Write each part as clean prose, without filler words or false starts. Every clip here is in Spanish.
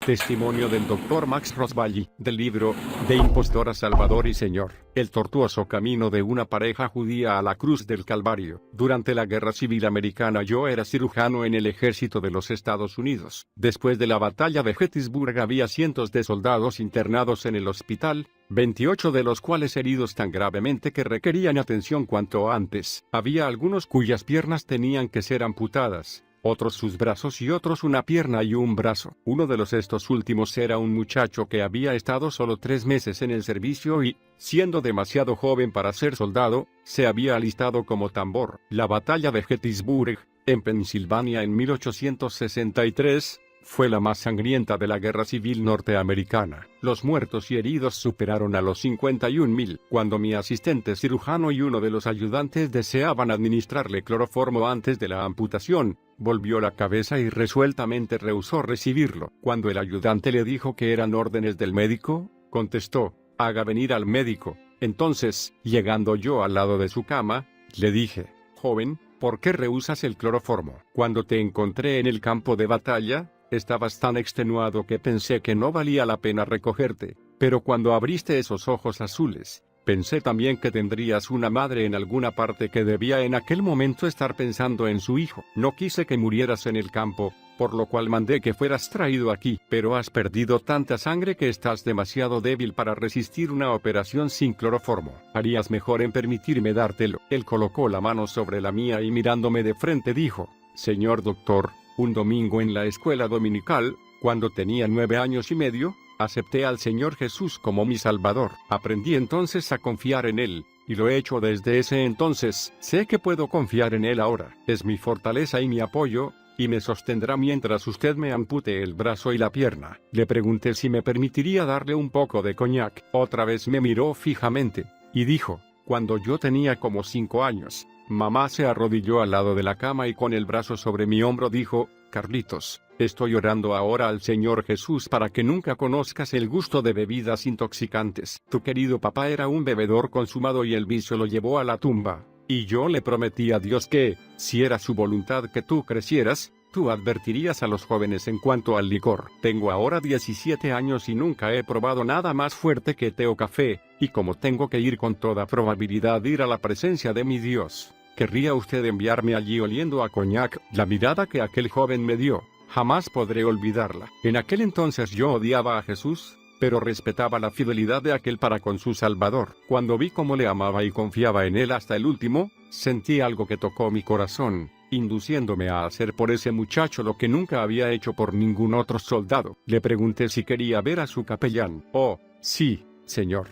Testimonio del Dr. Max Rosbaly, del libro, De impostor a Salvador y Señor, el tortuoso camino de una pareja judía a la cruz del Calvario. Durante la Guerra Civil Americana yo era cirujano en el ejército de los Estados Unidos. Después de la batalla de Gettysburg había cientos de soldados internados en el hospital, 28 de los cuales heridos tan gravemente que requerían atención cuanto antes. Había algunos cuyas piernas tenían que ser amputadas, otros sus brazos y otros una pierna y un brazo. Uno de estos últimos era un muchacho que había estado solo 3 meses en el servicio y, siendo demasiado joven para ser soldado, se había alistado como tambor. La batalla de Gettysburg, en Pensilvania en 1863, fue la más sangrienta de la Guerra Civil norteamericana. Los muertos y heridos superaron a los 51,000. Cuando mi asistente cirujano y uno de los ayudantes deseaban administrarle cloroformo antes de la amputación, volvió la cabeza y resueltamente rehusó recibirlo. Cuando el ayudante le dijo que eran órdenes del médico, contestó: «Haga venir al médico». Entonces, llegando yo al lado de su cama, le dije: «Joven, ¿por qué rehusas el cloroformo? Cuando te encontré en el campo de batalla, estabas tan extenuado que pensé que no valía la pena recogerte, pero cuando abriste esos ojos azules, pensé también que tendrías una madre en alguna parte que debía en aquel momento estar pensando en su hijo. No quise que murieras en el campo, por lo cual mandé que fueras traído aquí, pero has perdido tanta sangre que estás demasiado débil para resistir una operación sin cloroformo. Harías mejor en permitirme dártelo». Él colocó la mano sobre la mía y mirándome de frente dijo: «Señor doctor, un domingo en la escuela dominical, cuando tenía 9 años y medio, acepté al Señor Jesús como mi Salvador. Aprendí entonces a confiar en Él, y lo he hecho desde ese entonces. Sé que puedo confiar en Él ahora. Es mi fortaleza y mi apoyo, y me sostendrá mientras usted me ampute el brazo y la pierna». Le pregunté si me permitiría darle un poco de coñac. Otra vez me miró fijamente, y dijo: «Cuando yo tenía como 5 años, mamá se arrodilló al lado de la cama y con el brazo sobre mi hombro dijo: Carlitos, estoy orando ahora al Señor Jesús para que nunca conozcas el gusto de bebidas intoxicantes. Tu querido papá era un bebedor consumado y el vicio lo llevó a la tumba, y yo le prometí a Dios que, si era su voluntad que tú crecieras, tú advertirías a los jóvenes en cuanto al licor. Tengo ahora 17 años y nunca he probado nada más fuerte que té o café, y como tengo que ir con toda probabilidad a la presencia de mi Dios, ¿querría usted enviarme allí oliendo a coñac?» La mirada que aquel joven me dio, jamás podré olvidarla. En aquel entonces yo odiaba a Jesús, pero respetaba la fidelidad de aquel para con su Salvador. Cuando vi cómo le amaba y confiaba en él hasta el último, sentí algo que tocó mi corazón, induciéndome a hacer por ese muchacho lo que nunca había hecho por ningún otro soldado. Le pregunté si quería ver a su capellán. «Oh, sí, señor»,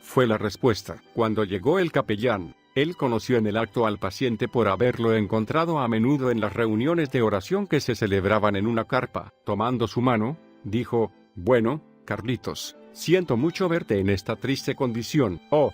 fue la respuesta. Cuando llegó el capellán, él conoció en el acto al paciente por haberlo encontrado a menudo en las reuniones de oración que se celebraban en una carpa. Tomando su mano, dijo: «Bueno, Carlitos, siento mucho verte en esta triste condición». «Oh,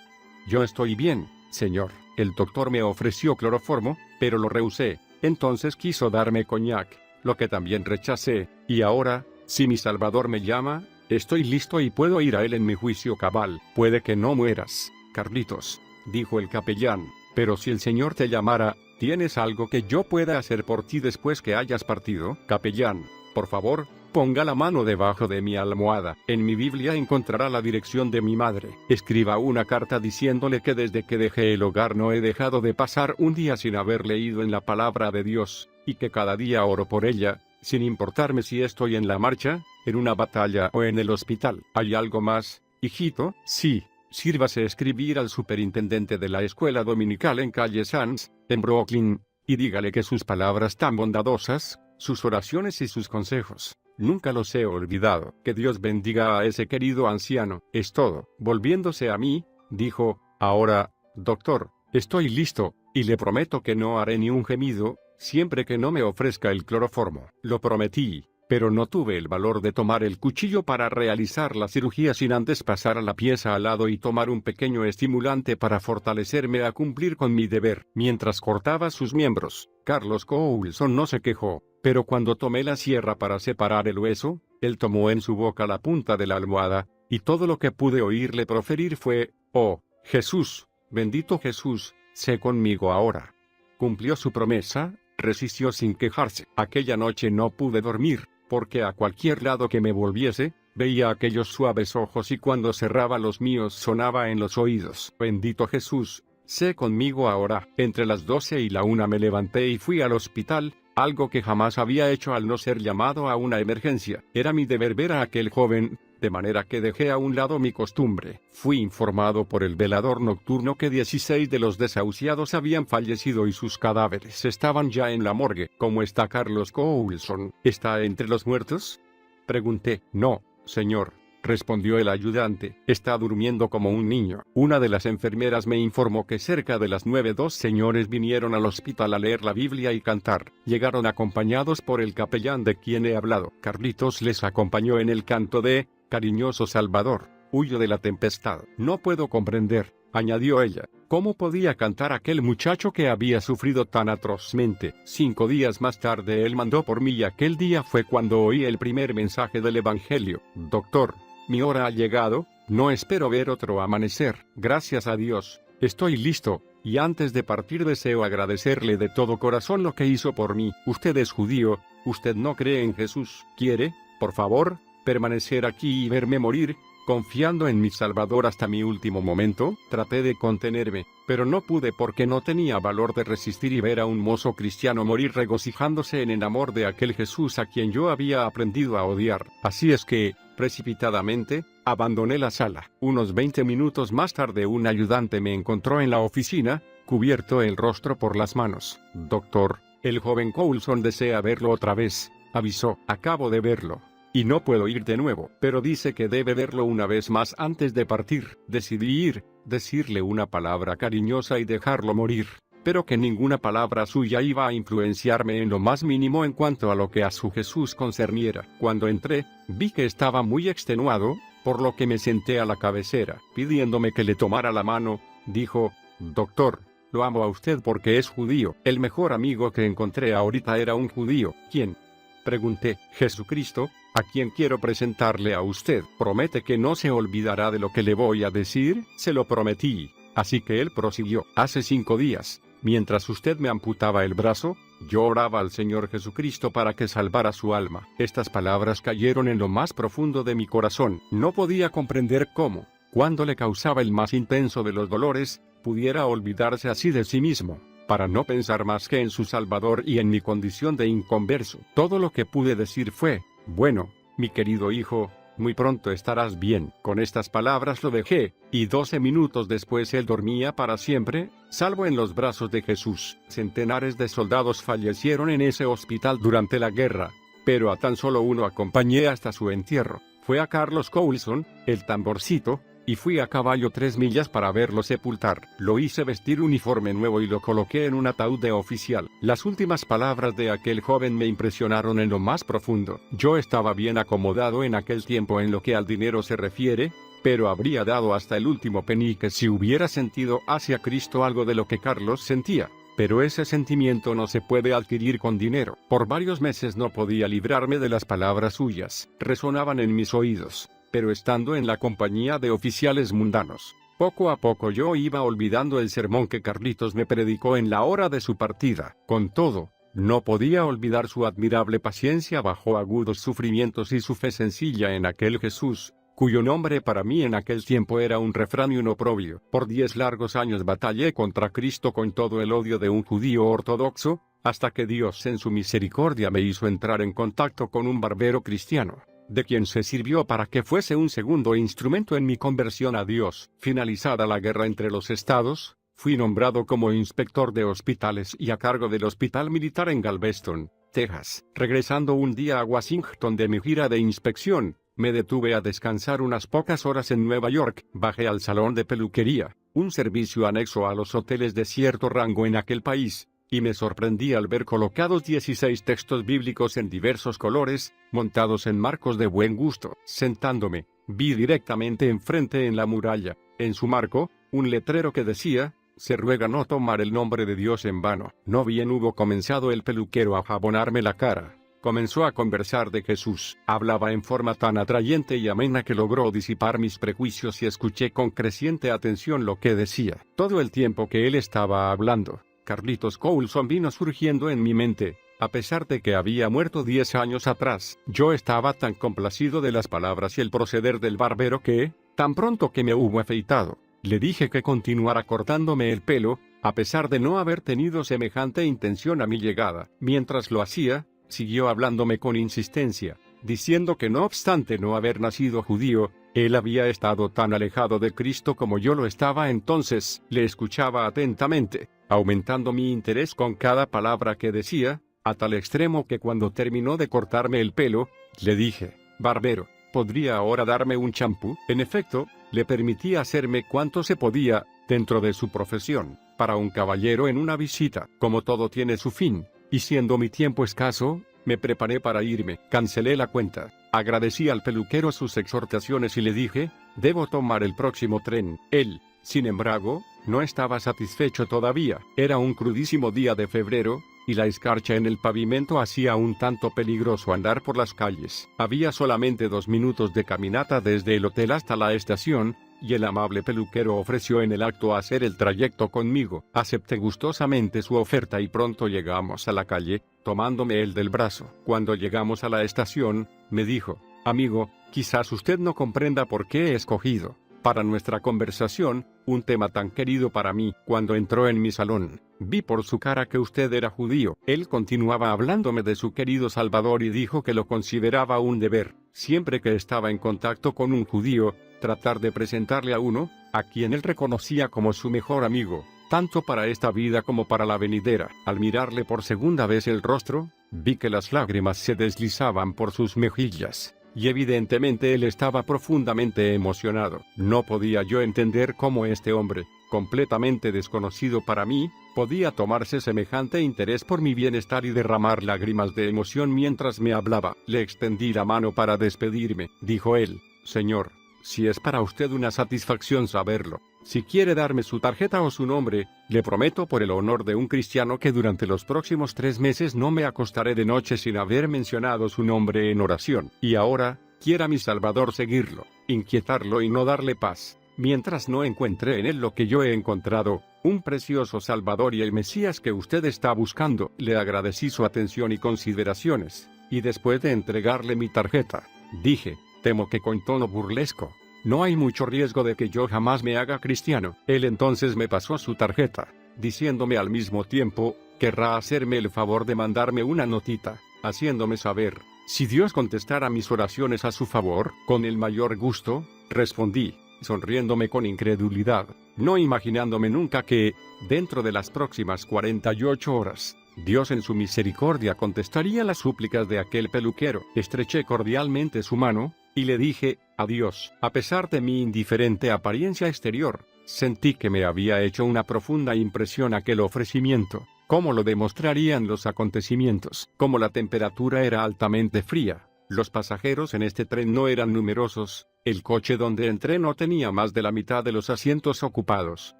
yo estoy bien, señor». El doctor me ofreció cloroformo, pero lo rehusé. Entonces quiso darme coñac, lo que también rechacé, y ahora, si mi Salvador me llama, estoy listo y puedo ir a él en mi juicio cabal. «Puede que no mueras, Carlitos», dijo el capellán, «pero si el Señor te llamara, ¿tienes algo que yo pueda hacer por ti después que hayas partido?» «Capellán, por favor, ponga la mano debajo de mi almohada. En mi Biblia encontrará la dirección de mi madre. Escriba una carta diciéndole que desde que dejé el hogar no he dejado de pasar un día sin haber leído en la palabra de Dios, y que cada día oro por ella, sin importarme si estoy en la marcha, en una batalla o en el hospital». «¿Hay algo más, hijito?» «Sí. Sírvase escribir al superintendente de la escuela dominical en calle Sands, en Brooklyn, y dígale que sus palabras tan bondadosas, sus oraciones y sus consejos, nunca los he olvidado. Que Dios bendiga a ese querido anciano. Es todo». Volviéndose a mí, dijo: «Ahora, doctor, estoy listo, y le prometo que no haré ni un gemido, siempre que no me ofrezca el cloroformo». Lo prometí, pero no tuve el valor de tomar el cuchillo para realizar la cirugía sin antes pasar a la pieza al lado y tomar un pequeño estimulante para fortalecerme a cumplir con mi deber. Mientras cortaba sus miembros, Carlos Coulson no se quejó, pero cuando tomé la sierra para separar el hueso, él tomó en su boca la punta de la almohada, y todo lo que pude oírle proferir fue: «Oh, Jesús, bendito Jesús, sé conmigo ahora». Cumplió su promesa, resistió sin quejarse. Aquella noche no pude dormir. porque a cualquier lado que me volviese, veía aquellos suaves ojos y cuando cerraba los míos sonaba en los oídos: bendito Jesús, sé conmigo ahora. Entre las 12 y la 1 me levanté y fui al hospital, algo que jamás había hecho al no ser llamado a una emergencia. Era mi deber ver a aquel joven, de manera que dejé a un lado mi costumbre. Fui informado por el velador nocturno que 16 de los desahuciados habían fallecido y sus cadáveres estaban ya en la morgue. ¿Cómo está Carlos Coulson? ¿Está entre los muertos?, pregunté. No, señor, respondió el ayudante, está durmiendo como un niño. Una de las enfermeras me informó que cerca de las 9 dos señores vinieron al hospital a leer la Biblia y cantar. Llegaron acompañados por el capellán de quien he hablado. Carlitos les acompañó en el canto de Cariñoso Salvador, huyo de la tempestad. No puedo comprender, añadió ella, cómo podía cantar aquel muchacho que había sufrido tan atrozmente. 5 días más tarde él mandó por mí y aquel día fue cuando oí el primer mensaje del Evangelio. Doctor, mi hora ha llegado, no espero ver otro amanecer. Gracias a Dios, estoy listo, y antes de partir deseo agradecerle de todo corazón lo que hizo por mí. Usted es judío, usted no cree en Jesús. ¿Quiere, por favor, permanecer aquí y verme morir, confiando en mi Salvador hasta mi último momento? Traté de contenerme, pero no pude porque no tenía valor de resistir y ver a un mozo cristiano morir regocijándose en el amor de aquel Jesús a quien yo había aprendido a odiar. Así es que, precipitadamente, abandoné la sala. Unos 20 minutos más tarde un ayudante me encontró en la oficina, cubierto el rostro por las manos. Doctor, el joven Coulson desea verlo otra vez, avisó. Acabo de verlo, y no puedo ir de nuevo, pero dice que debe verlo una vez más antes de partir. Decidí ir, decirle una palabra cariñosa y dejarlo morir, pero que ninguna palabra suya iba a influenciarme en lo más mínimo en cuanto a lo que a su Jesús concerniera. Cuando entré, vi que estaba muy extenuado, por lo que me senté a la cabecera. Pidiéndome que le tomara la mano, dijo: Doctor, lo amo a usted porque es judío. El mejor amigo que encontré ahorita era un judío. ¿Quién?, pregunté. Jesucristo, a quien quiero presentarle a usted. ¿Promete que no se olvidará de lo que le voy a decir? Se lo prometí. Así que él prosiguió: hace 5 días, mientras usted me amputaba el brazo, yo oraba al Señor Jesucristo para que salvara su alma. Estas palabras cayeron en lo más profundo de mi corazón. No podía comprender cómo, cuando le causaba el más intenso de los dolores, pudiera olvidarse así de sí mismo, para no pensar más que en su Salvador y en mi condición de inconverso. Todo lo que pude decir fue: bueno, mi querido hijo, muy pronto estarás bien. Con estas palabras lo dejé, y 12 minutos después él dormía para siempre, salvo en los brazos de Jesús. Centenares de soldados fallecieron en ese hospital durante la guerra, pero a tan solo uno acompañé hasta su entierro. Fue a Carlos Coulson, el tamborcito, y fui a caballo 3 millas para verlo sepultar. Lo hice vestir uniforme nuevo y lo coloqué en un ataúd de oficial. Las últimas palabras de aquel joven me impresionaron en lo más profundo. Yo estaba bien acomodado en aquel tiempo en lo que al dinero se refiere, pero habría dado hasta el último penique si hubiera sentido hacia Cristo algo de lo que Carlos sentía. Pero ese sentimiento no se puede adquirir con dinero. Por varios meses no podía librarme de las palabras suyas. Resonaban en mis oídos, pero estando en la compañía de oficiales mundanos, poco a poco yo iba olvidando el sermón que Carlitos me predicó en la hora de su partida. Con todo, no podía olvidar su admirable paciencia bajo agudos sufrimientos y su fe sencilla en aquel Jesús, cuyo nombre para mí en aquel tiempo era un refrán y un oprobio. Por 10 largos años batallé contra Cristo con todo el odio de un judío ortodoxo, hasta que Dios en su misericordia me hizo entrar en contacto con un barbero cristiano, de quien se sirvió para que fuese un segundo instrumento en mi conversión a Dios. Finalizada la guerra entre los estados, fui nombrado como inspector de hospitales y a cargo del hospital militar en Galveston, Texas. Regresando un día a Washington de mi gira de inspección, me detuve a descansar unas pocas horas en Nueva York. Bajé al salón de peluquería, un servicio anexo a los hoteles de cierto rango en aquel país, y me sorprendí al ver colocados 16 textos bíblicos en diversos colores, montados en marcos de buen gusto. Sentándome, vi directamente enfrente en la muralla, en su marco, un letrero que decía: se ruega no tomar el nombre de Dios en vano. No bien hubo comenzado el peluquero a jabonarme la cara, comenzó a conversar de Jesús. Hablaba en forma tan atrayente y amena que logró disipar mis prejuicios y escuché con creciente atención lo que decía. Todo el tiempo que él estaba hablando, Carlitos Coulson vino surgiendo en mi mente, A pesar de que había muerto 10 años atrás, yo estaba tan complacido de las palabras y el proceder del barbero que, tan pronto que me hubo afeitado, le dije que continuara cortándome el pelo, a pesar de no haber tenido semejante intención a mi llegada. Mientras lo hacía, siguió hablándome con insistencia, diciendo que no obstante no haber nacido judío, él había estado tan alejado de Cristo como yo lo estaba entonces. Le escuchaba atentamente, aumentando mi interés con cada palabra que decía, a tal extremo que cuando terminó de cortarme el pelo, le dije: «Barbero, ¿podría ahora darme un champú?». En efecto, le permití hacerme cuanto se podía, dentro de su profesión, para un caballero en una visita. Como todo tiene su fin, y siendo mi tiempo escaso, me preparé para irme. Cancelé la cuenta. Agradecí al peluquero sus exhortaciones y le dije: «Debo tomar el próximo tren». Él, sin embargo, no estaba satisfecho todavía. Era un crudísimo día de febrero, y la escarcha en el pavimento hacía un tanto peligroso andar por las calles. Había solamente 2 minutos de caminata desde el hotel hasta la estación, y el amable peluquero ofreció en el acto hacer el trayecto conmigo. Acepté gustosamente su oferta y pronto llegamos a la calle, tomándome él del brazo. Cuando llegamos a la estación, me dijo: «Amigo, quizás usted no comprenda por qué he escogido, para nuestra conversación, un tema tan querido para mí. Cuando entró en mi salón, vi por su cara que usted era judío». Él continuaba hablándome de su querido Salvador y dijo que lo consideraba un deber, siempre que estaba en contacto con un judío, tratar de presentarle a uno, a quien él reconocía como su mejor amigo, tanto para esta vida como para la venidera. Al mirarle por segunda vez el rostro, vi que las lágrimas se deslizaban por sus mejillas, y evidentemente él estaba profundamente emocionado. No podía yo entender cómo este hombre, completamente desconocido para mí, podía tomarse semejante interés por mi bienestar y derramar lágrimas de emoción mientras me hablaba. Le extendí la mano para despedirme. Dijo él: «Señor, si es para usted una satisfacción saberlo, si quiere darme su tarjeta o su nombre, le prometo por el honor de un cristiano que durante los próximos 3 meses no me acostaré de noche sin haber mencionado su nombre en oración. Y ahora, quiera mi Salvador seguirlo, inquietarlo y no darle paz, mientras no encuentre en él lo que yo he encontrado, un precioso Salvador y el Mesías que usted está buscando». Le agradecí su atención y consideraciones, y después de entregarle mi tarjeta, dije, temo que con tono burlesco: «No hay mucho riesgo de que yo jamás me haga cristiano». Él entonces me pasó su tarjeta, diciéndome al mismo tiempo: «Querrá hacerme el favor de mandarme una notita, haciéndome saber si Dios contestara mis oraciones a su favor». «Con el mayor gusto», respondí, sonriéndome con incredulidad, no imaginándome nunca que, dentro de las próximas 48 horas, Dios en su misericordia contestaría las súplicas de aquel peluquero. Estreché cordialmente su mano, y le dije adiós. A pesar de mi indiferente apariencia exterior, sentí que me había hecho una profunda impresión aquel ofrecimiento, como lo demostrarían los acontecimientos. Como la temperatura era altamente fría, los pasajeros en este tren no eran numerosos, el coche donde entré no tenía más de la mitad de los asientos ocupados.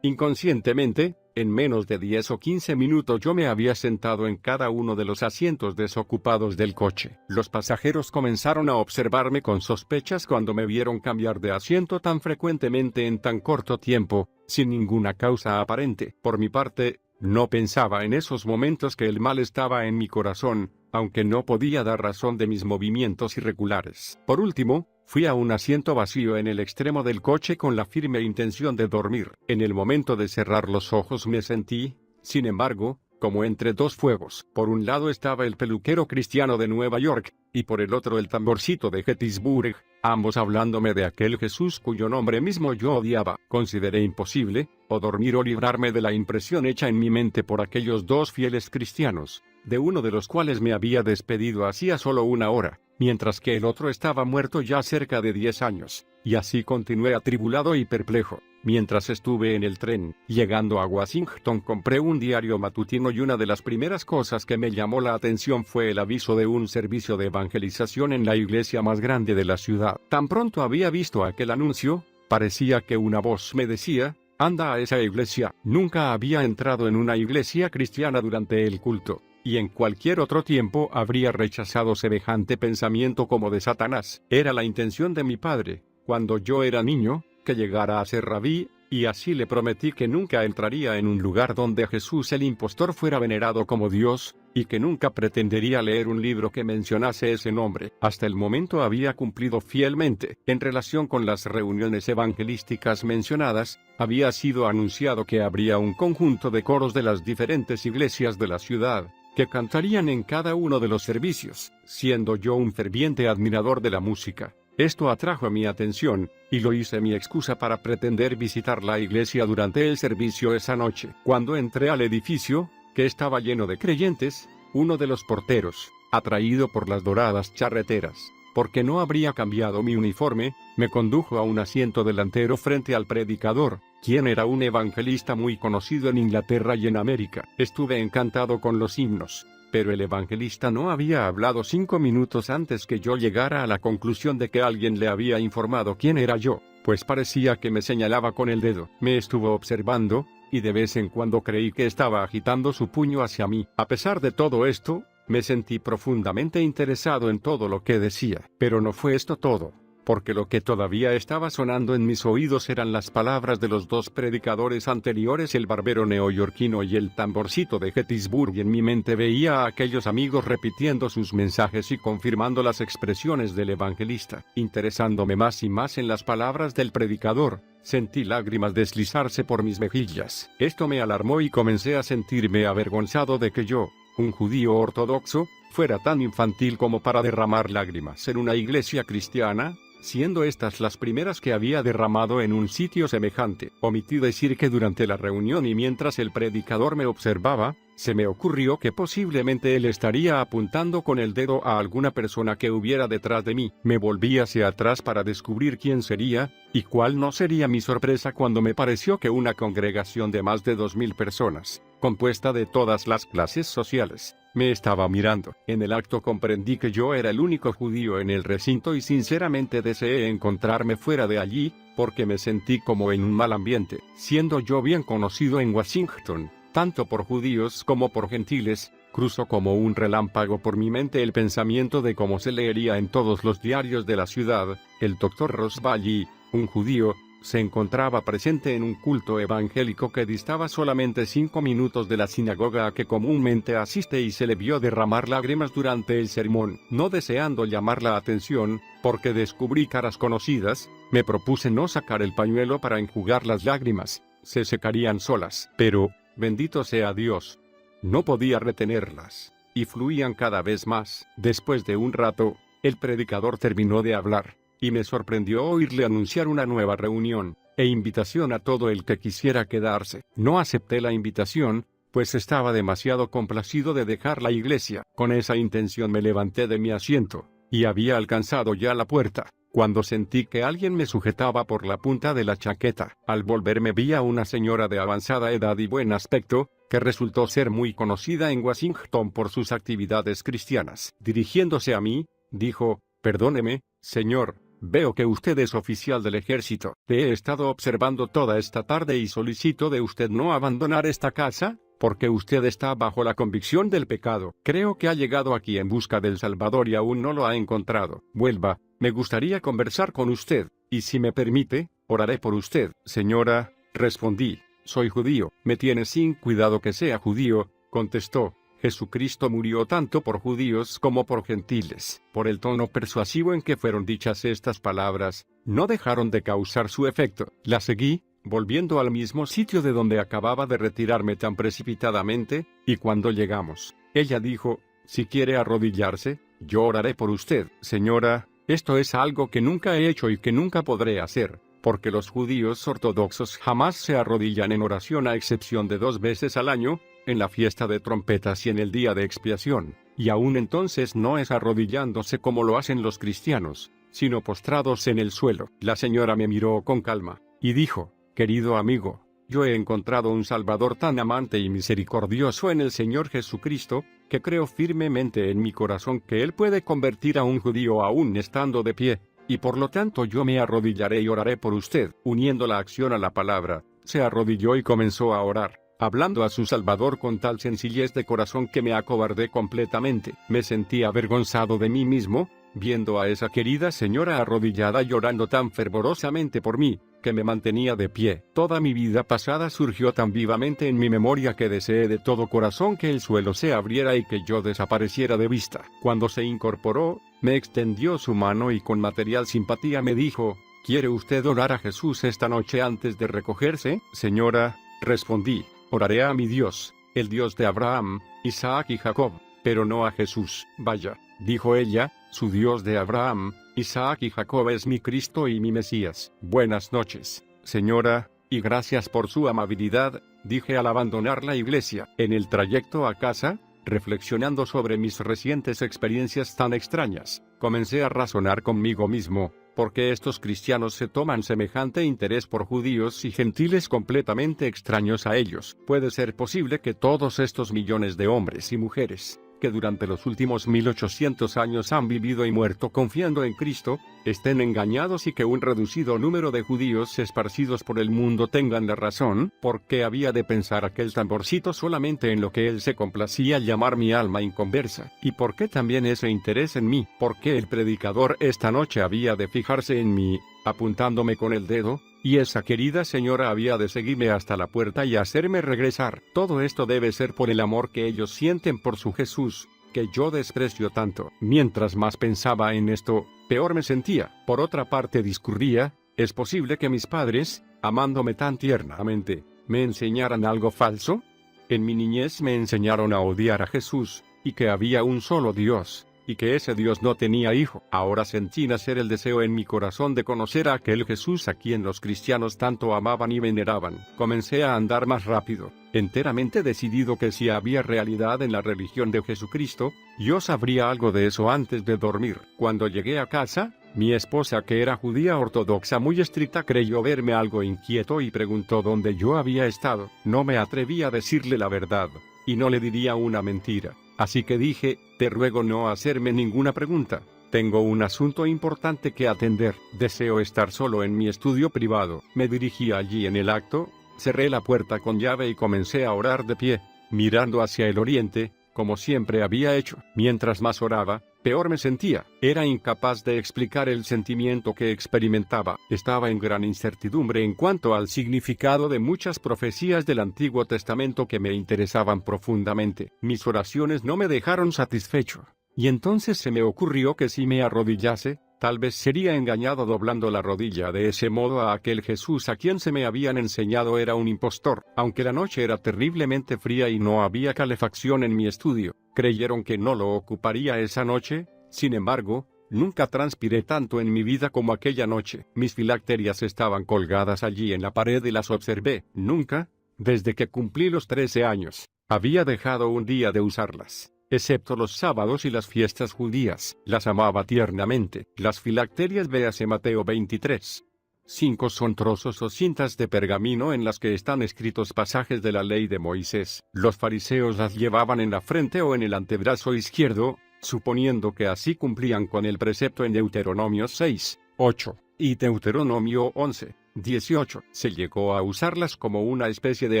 Inconscientemente, en menos de 10 o 15 minutos yo me había sentado en cada uno de los asientos desocupados del coche. Los pasajeros comenzaron a observarme con sospechas cuando me vieron cambiar de asiento tan frecuentemente en tan corto tiempo, sin ninguna causa aparente. Por mi parte, no pensaba en esos momentos que el mal estaba en mi corazón, aunque no podía dar razón de mis movimientos irregulares. Por último, fui a un asiento vacío en el extremo del coche con la firme intención de dormir. En el momento de cerrar los ojos me sentí, sin embargo, como entre dos fuegos. Por un lado estaba el peluquero cristiano de Nueva York, y por el otro el tamborcito de Gettysburg, ambos hablándome de aquel Jesús cuyo nombre mismo yo odiaba. Consideré imposible, o dormir o librarme de la impresión hecha en mi mente por aquellos 2 fieles cristianos, de uno de los cuales me había despedido hacía solo 1 hora, mientras que el otro estaba muerto ya cerca de 10 años, y así continué atribulado y perplejo. Mientras estuve en el tren, llegando a Washington, compré un diario matutino y una de las primeras cosas que me llamó la atención fue el aviso de un servicio de evangelización en la iglesia más grande de la ciudad. Tan pronto había visto aquel anuncio, parecía que una voz me decía: «Anda a esa iglesia». Nunca había entrado en una iglesia cristiana durante el culto, y en cualquier otro tiempo habría rechazado semejante pensamiento como de Satanás. Era la intención de mi padre, cuando yo era niño, que llegara a ser rabí, y así le prometí que nunca entraría en un lugar donde Jesús el impostor fuera venerado como Dios, y que nunca pretendería leer un libro que mencionase ese nombre. Hasta el momento había cumplido fielmente. En relación con las reuniones evangelísticas mencionadas, había sido anunciado que habría un conjunto de coros de las diferentes iglesias de la ciudad, que cantarían en cada uno de los servicios, siendo yo un ferviente admirador de la música. Esto atrajo mi atención, y lo hice mi excusa para pretender visitar la iglesia durante el servicio esa noche. Cuando entré al edificio, que estaba lleno de creyentes, uno de los porteros, atraído por las doradas charreteras, porque no habría cambiado mi uniforme, me condujo a un asiento delantero frente al predicador, quien era un evangelista muy conocido en Inglaterra y en América. Estuve encantado con los himnos, pero el evangelista no había hablado 5 minutos antes que yo llegara a la conclusión de que alguien le había informado quién era yo, pues parecía que me señalaba con el dedo. Me estuvo observando, y de vez en cuando creí que estaba agitando su puño hacia mí. A pesar de todo esto, me sentí profundamente interesado en todo lo que decía. Pero no fue esto todo, porque lo que todavía estaba sonando en mis oídos eran las palabras de los dos predicadores anteriores, el barbero neoyorquino y el tamborcito de Gettysburg, y en mi mente veía a aquellos amigos repitiendo sus mensajes y confirmando las expresiones del evangelista. Interesándome más y más en las palabras del predicador, sentí lágrimas deslizarse por mis mejillas. Esto me alarmó y comencé a sentirme avergonzado de que yo, un judío ortodoxo, fuera tan infantil como para derramar lágrimas en una iglesia cristiana, siendo estas las primeras que había derramado en un sitio semejante. Omití decir que durante la reunión y mientras el predicador me observaba, se me ocurrió que posiblemente él estaría apuntando con el dedo a alguna persona que hubiera detrás de mí. Me volví hacia atrás para descubrir quién sería, y cuál no sería mi sorpresa cuando me pareció que una congregación de más de 2000 personas, compuesta de todas las clases sociales, me estaba mirando. En el acto comprendí que yo era el único judío en el recinto y sinceramente deseé encontrarme fuera de allí, porque me sentí como en un mal ambiente. Siendo yo bien conocido en Washington, tanto por judíos como por gentiles, cruzó como un relámpago por mi mente el pensamiento de cómo se leería en todos los diarios de la ciudad: el Dr. Ross Bally, un judío, se encontraba presente en un culto evangélico que distaba solamente 5 minutos de la sinagoga a que comúnmente asiste, y se le vio derramar lágrimas durante el sermón. No deseando llamar la atención, porque descubrí caras conocidas, me propuse no sacar el pañuelo para enjugar las lágrimas. Se secarían solas. Pero, bendito sea Dios, no podía retenerlas, y fluían cada vez más. Después de un rato, el predicador terminó de hablar, y me sorprendió oírle anunciar una nueva reunión, e invitación a todo el que quisiera quedarse. No acepté la invitación, pues estaba demasiado complacido de dejar la iglesia. Con esa intención me levanté de mi asiento, y había alcanzado ya la puerta, cuando sentí que alguien me sujetaba por la punta de la chaqueta. Al volverme vi a una señora de avanzada edad y buen aspecto, que resultó ser muy conocida en Washington por sus actividades cristianas. Dirigiéndose a mí, dijo: «Perdóneme, señor, veo que usted es oficial del ejército. Te he estado observando toda esta tarde y solicito de usted no abandonar esta casa, porque usted está bajo la convicción del pecado. Creo que ha llegado aquí en busca del Salvador y aún no lo ha encontrado. Vuelva, me gustaría conversar con usted, y si me permite, oraré por usted». «Señora», respondí, «soy judío». «Me tiene sin cuidado que sea judío», contestó. «Jesucristo murió tanto por judíos como por gentiles». Por el tono persuasivo en que fueron dichas estas palabras, no dejaron de causar su efecto. La seguí, volviendo al mismo sitio de donde acababa de retirarme tan precipitadamente, y cuando llegamos, ella dijo: «Si quiere arrodillarse, yo oraré por usted». «Señora, esto es algo que nunca he hecho y que nunca podré hacer, porque los judíos ortodoxos jamás se arrodillan en oración a excepción de 2 veces al año, en la fiesta de trompetas y en el día de expiación, y aún entonces no es arrodillándose como lo hacen los cristianos, sino postrados en el suelo». La señora me miró con calma, y dijo: «Querido amigo, yo he encontrado un Salvador tan amante y misericordioso en el Señor Jesucristo, que creo firmemente en mi corazón que Él puede convertir a un judío aún estando de pie, y por lo tanto yo me arrodillaré y oraré por usted». Uniendo la acción a la palabra, se arrodilló y comenzó a orar, hablando a su Salvador con tal sencillez de corazón que me acobardé completamente. Me sentí avergonzado de mí mismo, viendo a esa querida señora arrodillada llorando tan fervorosamente por mí, que me mantenía de pie. Toda mi vida pasada surgió tan vivamente en mi memoria que deseé de todo corazón que el suelo se abriera y que yo desapareciera de vista. Cuando se incorporó, me extendió su mano y con material simpatía me dijo: ¿Quiere usted orar a Jesús esta noche antes de recogerse? Señora, respondí, oraré a mi Dios, el Dios de Abraham, Isaac y Jacob, pero no a Jesús. Vaya, dijo ella, su Dios de Abraham, Isaac y Jacob es mi Cristo y mi Mesías. Buenas noches, señora, y gracias por su amabilidad, dije al abandonar la iglesia. En el trayecto a casa, reflexionando sobre mis recientes experiencias tan extrañas, comencé a razonar conmigo mismo: ¿por qué estos cristianos se toman semejante interés por judíos y gentiles completamente extraños a ellos? ¿Puede ser posible que todos estos millones de hombres y mujeres, que durante los últimos 1800 años han vivido y muerto confiando en Cristo, estén engañados y que un reducido número de judíos esparcidos por el mundo tengan la razón? ¿Por qué había de pensar aquel tamborcito solamente en lo que él se complacía llamar mi alma inconversa? ¿Y por qué también ese interés en mí? ¿Por qué el predicador esta noche había de fijarse en mí, apuntándome con el dedo, y esa querida señora había de seguirme hasta la puerta y hacerme regresar? Todo esto debe ser por el amor que ellos sienten por su Jesús, que yo desprecio tanto. Mientras más pensaba en esto, peor me sentía. Por otra parte discurría: ¿es posible que mis padres, amándome tan tiernamente, me enseñaran algo falso? En mi niñez me enseñaron a odiar a Jesús, y que había un solo Dios, y que ese Dios no tenía hijo. Ahora sentí nacer el deseo en mi corazón de conocer a aquel Jesús a quien los cristianos tanto amaban y veneraban. Comencé a andar más rápido, enteramente decidido que si había realidad en la religión de Jesucristo, yo sabría algo de eso antes de dormir. Cuando llegué a casa, mi esposa, que era judía ortodoxa muy estricta, creyó verme algo inquieto y preguntó dónde yo había estado. No me atreví a decirle la verdad, y no le diría una mentira. Así que dije: te ruego no hacerme ninguna pregunta. Tengo un asunto importante que atender. Deseo estar solo en mi estudio privado. Me dirigí allí en el acto, cerré la puerta con llave y comencé a orar de pie, mirando hacia el oriente, como siempre había hecho. Mientras más oraba, peor me sentía. Era incapaz de explicar el sentimiento que experimentaba. Estaba en gran incertidumbre en cuanto al significado de muchas profecías del Antiguo Testamento que me interesaban profundamente. Mis oraciones no me dejaron satisfecho, y entonces se me ocurrió que si me arrodillase, tal vez sería engañado doblando la rodilla de ese modo a aquel Jesús a quien se me habían enseñado era un impostor. Aunque la noche era terriblemente fría y no había calefacción en mi estudio, creyeron que no lo ocuparía esa noche. Sin embargo, nunca transpiré tanto en mi vida como aquella noche. Mis filacterias estaban colgadas allí en la pared y las observé. Nunca, desde que cumplí los 13 años, había dejado un día de usarlas, excepto los sábados y las fiestas judías. Las amaba tiernamente. Las filacterias, véase Mateo 23. 5 son trozos o cintas de pergamino en las que están escritos pasajes de la ley de Moisés. Los fariseos las llevaban en la frente o en el antebrazo izquierdo, suponiendo que así cumplían con el precepto en Deuteronomio 6, 8, y Deuteronomio 11, 18. Se llegó a usarlas como una especie de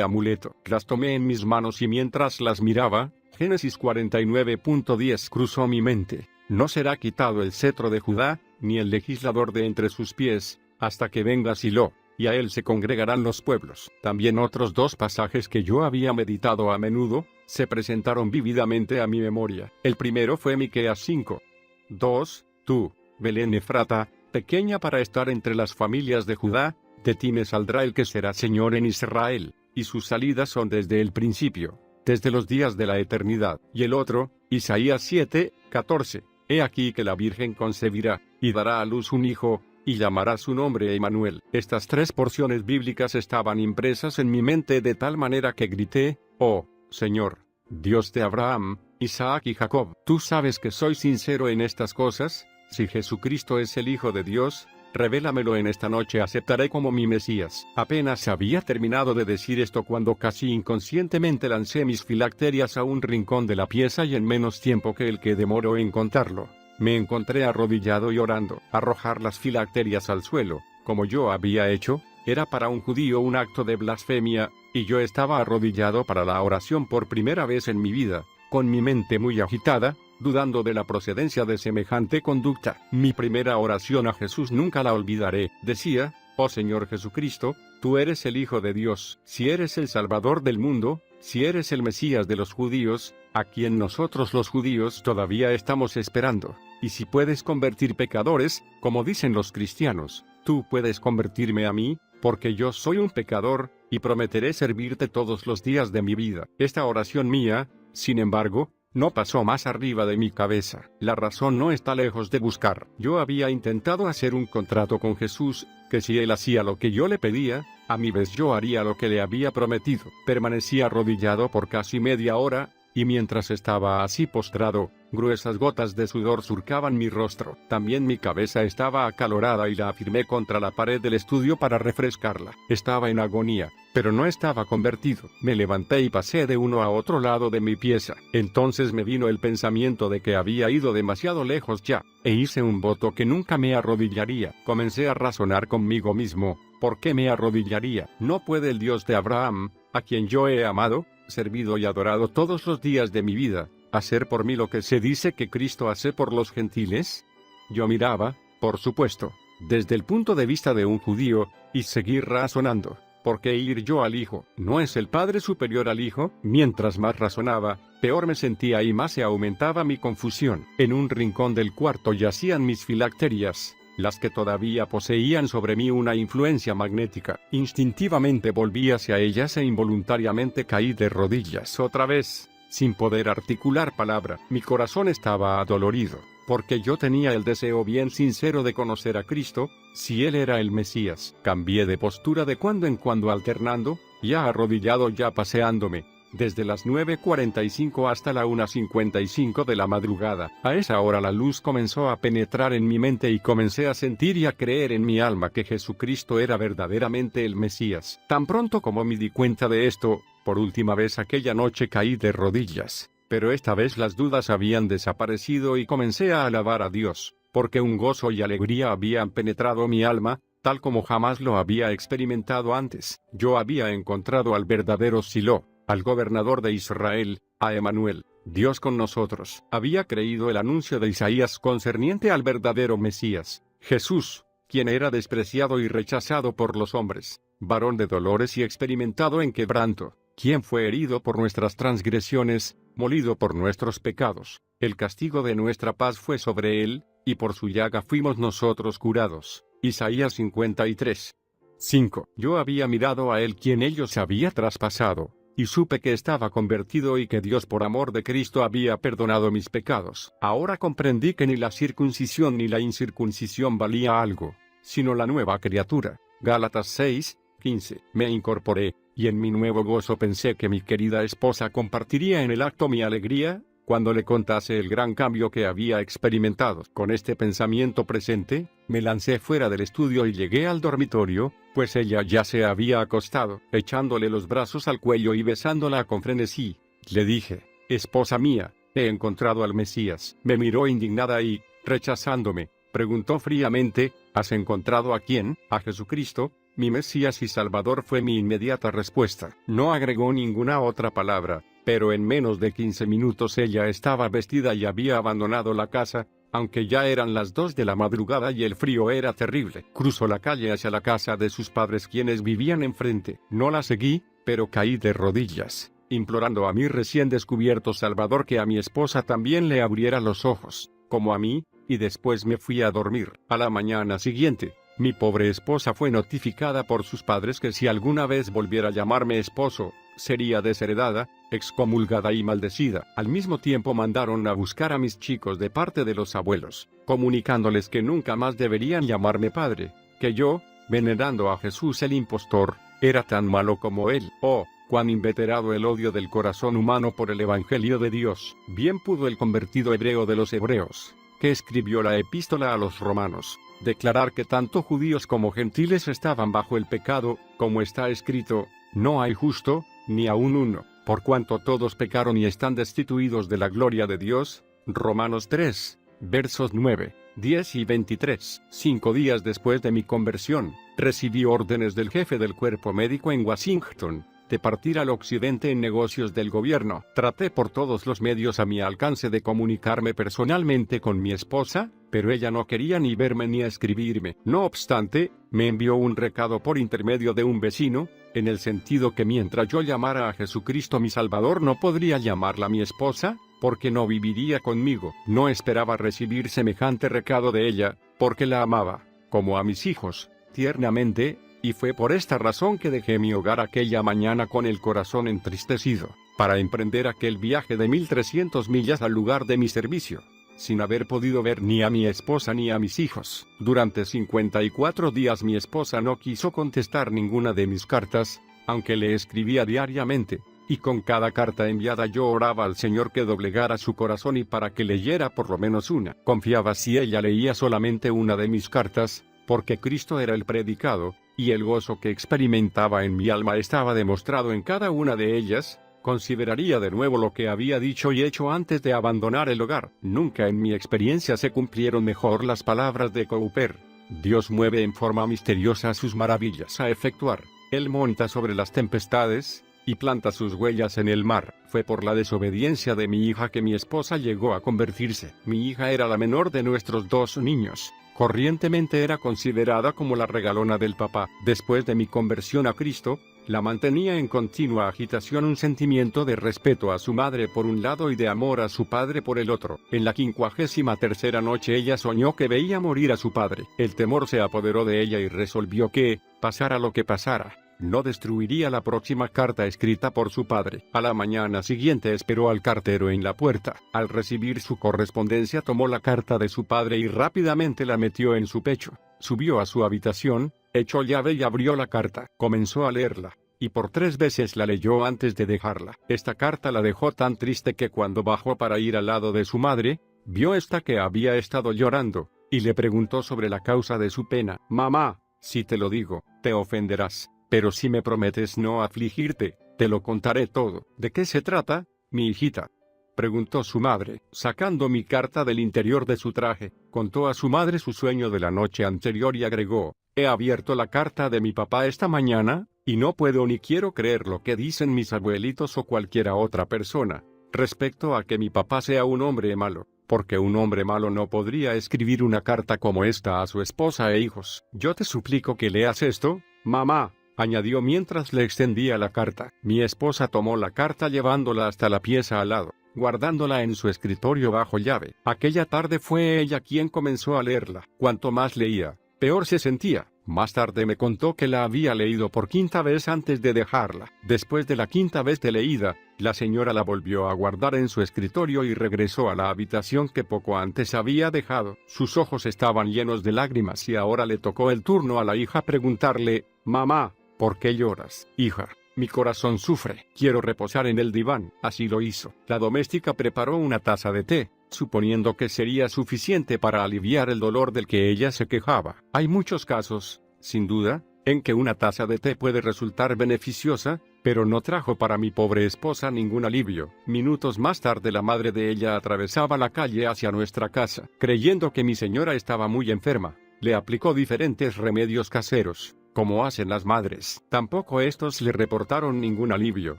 amuleto. Las tomé en mis manos y mientras las miraba, Génesis 49.10 cruzó mi mente: no será quitado el cetro de Judá, ni el legislador de entre sus pies, hasta que venga Silo, y a él se congregarán los pueblos. También otros dos pasajes que yo había meditado a menudo, se presentaron vívidamente a mi memoria. El primero fue Miqueas 5, 2, tú, Belén Efrata, pequeña para estar entre las familias de Judá, de ti me saldrá el que será Señor en Israel, y sus salidas son desde el principio, desde los días de la eternidad. Y el otro, Isaías 7, 14, he aquí que la Virgen concebirá, y dará a luz un hijo, y llamará su nombre Emmanuel. Estas tres porciones bíblicas estaban impresas en mi mente de tal manera que grité: oh, Señor, Dios de Abraham, Isaac y Jacob, ¿tú sabes que soy sincero en estas cosas? Si Jesucristo es el Hijo de Dios, revélamelo en esta noche, aceptaré como mi Mesías. Apenas había terminado de decir esto cuando casi inconscientemente lancé mis filacterias a un rincón de la pieza y en menos tiempo que el que demoró en contarlo, me encontré arrodillado y orando. Arrojar las filacterias al suelo, como yo había hecho, era para un judío un acto de blasfemia, y yo estaba arrodillado para la oración por primera vez en mi vida, con mi mente muy agitada, dudando de la procedencia de semejante conducta. Mi primera oración a Jesús nunca la olvidaré. Decía: oh Señor Jesucristo, tú eres el Hijo de Dios. Si eres el Salvador del mundo, si eres el Mesías de los judíos, a quien nosotros los judíos todavía estamos esperando, y si puedes convertir pecadores, como dicen los cristianos, tú puedes convertirme a mí, porque yo soy un pecador, y prometeré servirte todos los días de mi vida. Esta oración mía, sin embargo, no pasó más arriba de mi cabeza. La razón no está lejos de buscar. Yo había intentado hacer un contrato con Jesús, que si él hacía lo que yo le pedía, a mi vez yo haría lo que le había prometido. Permanecí arrodillado por casi media hora, y mientras estaba así postrado, gruesas gotas de sudor surcaban mi rostro. También mi cabeza estaba acalorada y la afirmé contra la pared del estudio para refrescarla. Estaba en agonía, pero no estaba convertido. Me levanté y pasé de uno a otro lado de mi pieza. Entonces me vino el pensamiento de que había ido demasiado lejos ya, e hice un voto que nunca me arrodillaría. Comencé a razonar conmigo mismo: ¿por qué me arrodillaría? ¿No puede el Dios de Abraham, a quien yo he amado, servido y adorado todos los días de mi vida, hacer por mí lo que se dice que Cristo hace por los gentiles? Yo miraba, por supuesto, desde el punto de vista de un judío, y seguí razonando. ¿Por qué ir yo al Hijo? ¿No es el Padre superior al Hijo? Mientras más razonaba, peor me sentía y más se aumentaba mi confusión. En un rincón del cuarto yacían mis filacterias, las que todavía poseían sobre mí una influencia magnética. Instintivamente volví hacia ellas e involuntariamente caí de rodillas otra vez, sin poder articular palabra. Mi corazón estaba adolorido, porque yo tenía el deseo bien sincero de conocer a Cristo, si Él era el Mesías. Cambié de postura de cuando en cuando alternando, ya arrodillado ya paseándome, desde las 9:45 hasta la 1:55 de la madrugada. A esa hora la luz comenzó a penetrar en mi mente y comencé a sentir y a creer en mi alma que Jesucristo era verdaderamente el Mesías. Tan pronto como me di cuenta de esto, por última vez aquella noche caí de rodillas, pero esta vez las dudas habían desaparecido y comencé a alabar a Dios, porque un gozo y alegría habían penetrado mi alma, tal como jamás lo había experimentado antes. Yo había encontrado al verdadero Silo, al gobernador de Israel, a Emanuel, Dios con nosotros. Había creído el anuncio de Isaías concerniente al verdadero Mesías, Jesús, quien era despreciado y rechazado por los hombres, varón de dolores y experimentado en quebranto, quien fue herido por nuestras transgresiones, molido por nuestros pecados. El castigo de nuestra paz fue sobre él, y por su llaga fuimos nosotros curados. Isaías 53. 5. Yo había mirado a él quien ellos había traspasado, y supe que estaba convertido y que Dios por amor de Cristo había perdonado mis pecados. Ahora comprendí que ni la circuncisión ni la incircuncisión valía algo, sino la nueva criatura. Gálatas 6:15. Me incorporé, y en mi nuevo gozo pensé que mi querida esposa compartiría en el acto mi alegría, cuando le contase el gran cambio que había experimentado. Con este pensamiento presente, me lancé fuera del estudio y llegué al dormitorio, pues ella ya se había acostado. Echándole los brazos al cuello y besándola con frenesí, le dije: esposa mía, he encontrado al Mesías. Me miró indignada y, rechazándome, preguntó fríamente: ¿has encontrado a quién? A Jesucristo, mi Mesías y Salvador, fue mi inmediata respuesta. No agregó ninguna otra palabra, pero en menos de 15 minutos ella estaba vestida y había abandonado la casa, aunque ya eran las 2 de la madrugada y el frío era terrible. Cruzó la calle hacia la casa de sus padres, quienes vivían enfrente. No la seguí, pero caí de rodillas, implorando a mi recién descubierto Salvador que a mi esposa también le abriera los ojos, como a mí, y después me fui a dormir. A la mañana siguiente, mi pobre esposa fue notificada por sus padres que si alguna vez volviera a llamarme esposo, sería desheredada, excomulgada y maldecida. Al mismo tiempo mandaron a buscar a mis chicos de parte de los abuelos, comunicándoles que nunca más deberían llamarme padre, que yo, venerando a Jesús el impostor, era tan malo como él. Oh, cuán inveterado el odio del corazón humano por el Evangelio de Dios. Bien pudo el convertido hebreo de los hebreos, que escribió la epístola a los romanos, declarar que tanto judíos como gentiles estaban bajo el pecado, como está escrito: no hay justo, ni aun uno, por cuanto todos pecaron y están destituidos de la gloria de Dios. Romanos 3, versos 9, 10 y 23. 5 días después de mi conversión, recibí órdenes del jefe del cuerpo médico en Washington, de partir al occidente en negocios del gobierno. Traté por todos los medios a mi alcance de comunicarme personalmente con mi esposa, pero ella no quería ni verme ni escribirme. No obstante, me envió un recado por intermedio de un vecino, en el sentido que mientras yo llamara a Jesucristo mi Salvador no podría llamarla mi esposa, porque no viviría conmigo. No esperaba recibir semejante recado de ella, porque la amaba, como a mis hijos, tiernamente, y fue por esta razón que dejé mi hogar aquella mañana con el corazón entristecido, para emprender aquel viaje de 1300 millas al lugar de mi servicio, sin haber podido ver ni a mi esposa ni a mis hijos. Durante 54 días mi esposa no quiso contestar ninguna de mis cartas, aunque le escribía diariamente, y con cada carta enviada yo oraba al Señor que doblegara su corazón y para que leyera por lo menos una. Confiaba si ella leía solamente una de mis cartas, porque Cristo era el predicado, y el gozo que experimentaba en mi alma estaba demostrado en cada una de ellas. Consideraría de nuevo lo que había dicho y hecho antes de abandonar el hogar. Nunca en mi experiencia se cumplieron mejor las palabras de Cowper. Dios mueve en forma misteriosa sus maravillas a efectuar. Él monta sobre las tempestades, y planta sus huellas en el mar. Fue por la desobediencia de mi hija que mi esposa llegó a convertirse. Mi hija era la menor de nuestros 2 niños. Corrientemente era considerada como la regalona del papá. Después de mi conversión a Cristo, la mantenía en continua agitación un sentimiento de respeto a su madre por un lado y de amor a su padre por el otro. En la 53ª noche ella soñó que veía morir a su padre. El temor se apoderó de ella y resolvió que, pasara lo que pasara, no destruiría la próxima carta escrita por su padre. A la mañana siguiente esperó al cartero en la puerta. Al recibir su correspondencia tomó la carta de su padre y rápidamente la metió en su pecho. Subió a su habitación, echó llave y abrió la carta. Comenzó a leerla, y por 3 veces la leyó antes de dejarla. Esta carta la dejó tan triste que cuando bajó para ir al lado de su madre, vio esta que había estado llorando, y le preguntó sobre la causa de su pena. «Mamá, si te lo digo, te ofenderás. Pero si me prometes no afligirte, te lo contaré todo». «¿De qué se trata, mi hijita?», preguntó su madre, sacando mi carta del interior de su traje. Contó a su madre su sueño de la noche anterior y agregó: «He abierto la carta de mi papá esta mañana, y no puedo ni quiero creer lo que dicen mis abuelitos o cualquiera otra persona, respecto a que mi papá sea un hombre malo, porque un hombre malo no podría escribir una carta como esta a su esposa e hijos. Yo te suplico que leas esto, mamá», añadió mientras le extendía la carta. Mi esposa tomó la carta llevándola hasta la pieza al lado, guardándola en su escritorio bajo llave. Aquella tarde fue ella quien comenzó a leerla. Cuanto más leía, peor se sentía. Más tarde me contó que la había leído por 5ª vez antes de dejarla. Después de la 5ª vez de leída, la señora la volvió a guardar en su escritorio y regresó a la habitación que poco antes había dejado. Sus ojos estaban llenos de lágrimas y ahora le tocó el turno a la hija preguntarle: «Mamá, ¿por qué lloras, hija?». «Mi corazón sufre, quiero reposar en el diván». Así lo hizo. La doméstica preparó una taza de té, suponiendo que sería suficiente para aliviar el dolor del que ella se quejaba. Hay muchos casos, sin duda, en que una taza de té puede resultar beneficiosa, pero no trajo para mi pobre esposa ningún alivio. Minutos más tarde la madre de ella atravesaba la calle hacia nuestra casa. Creyendo que mi señora estaba muy enferma, le aplicó diferentes remedios caseros, como hacen las madres. Tampoco estos le reportaron ningún alivio,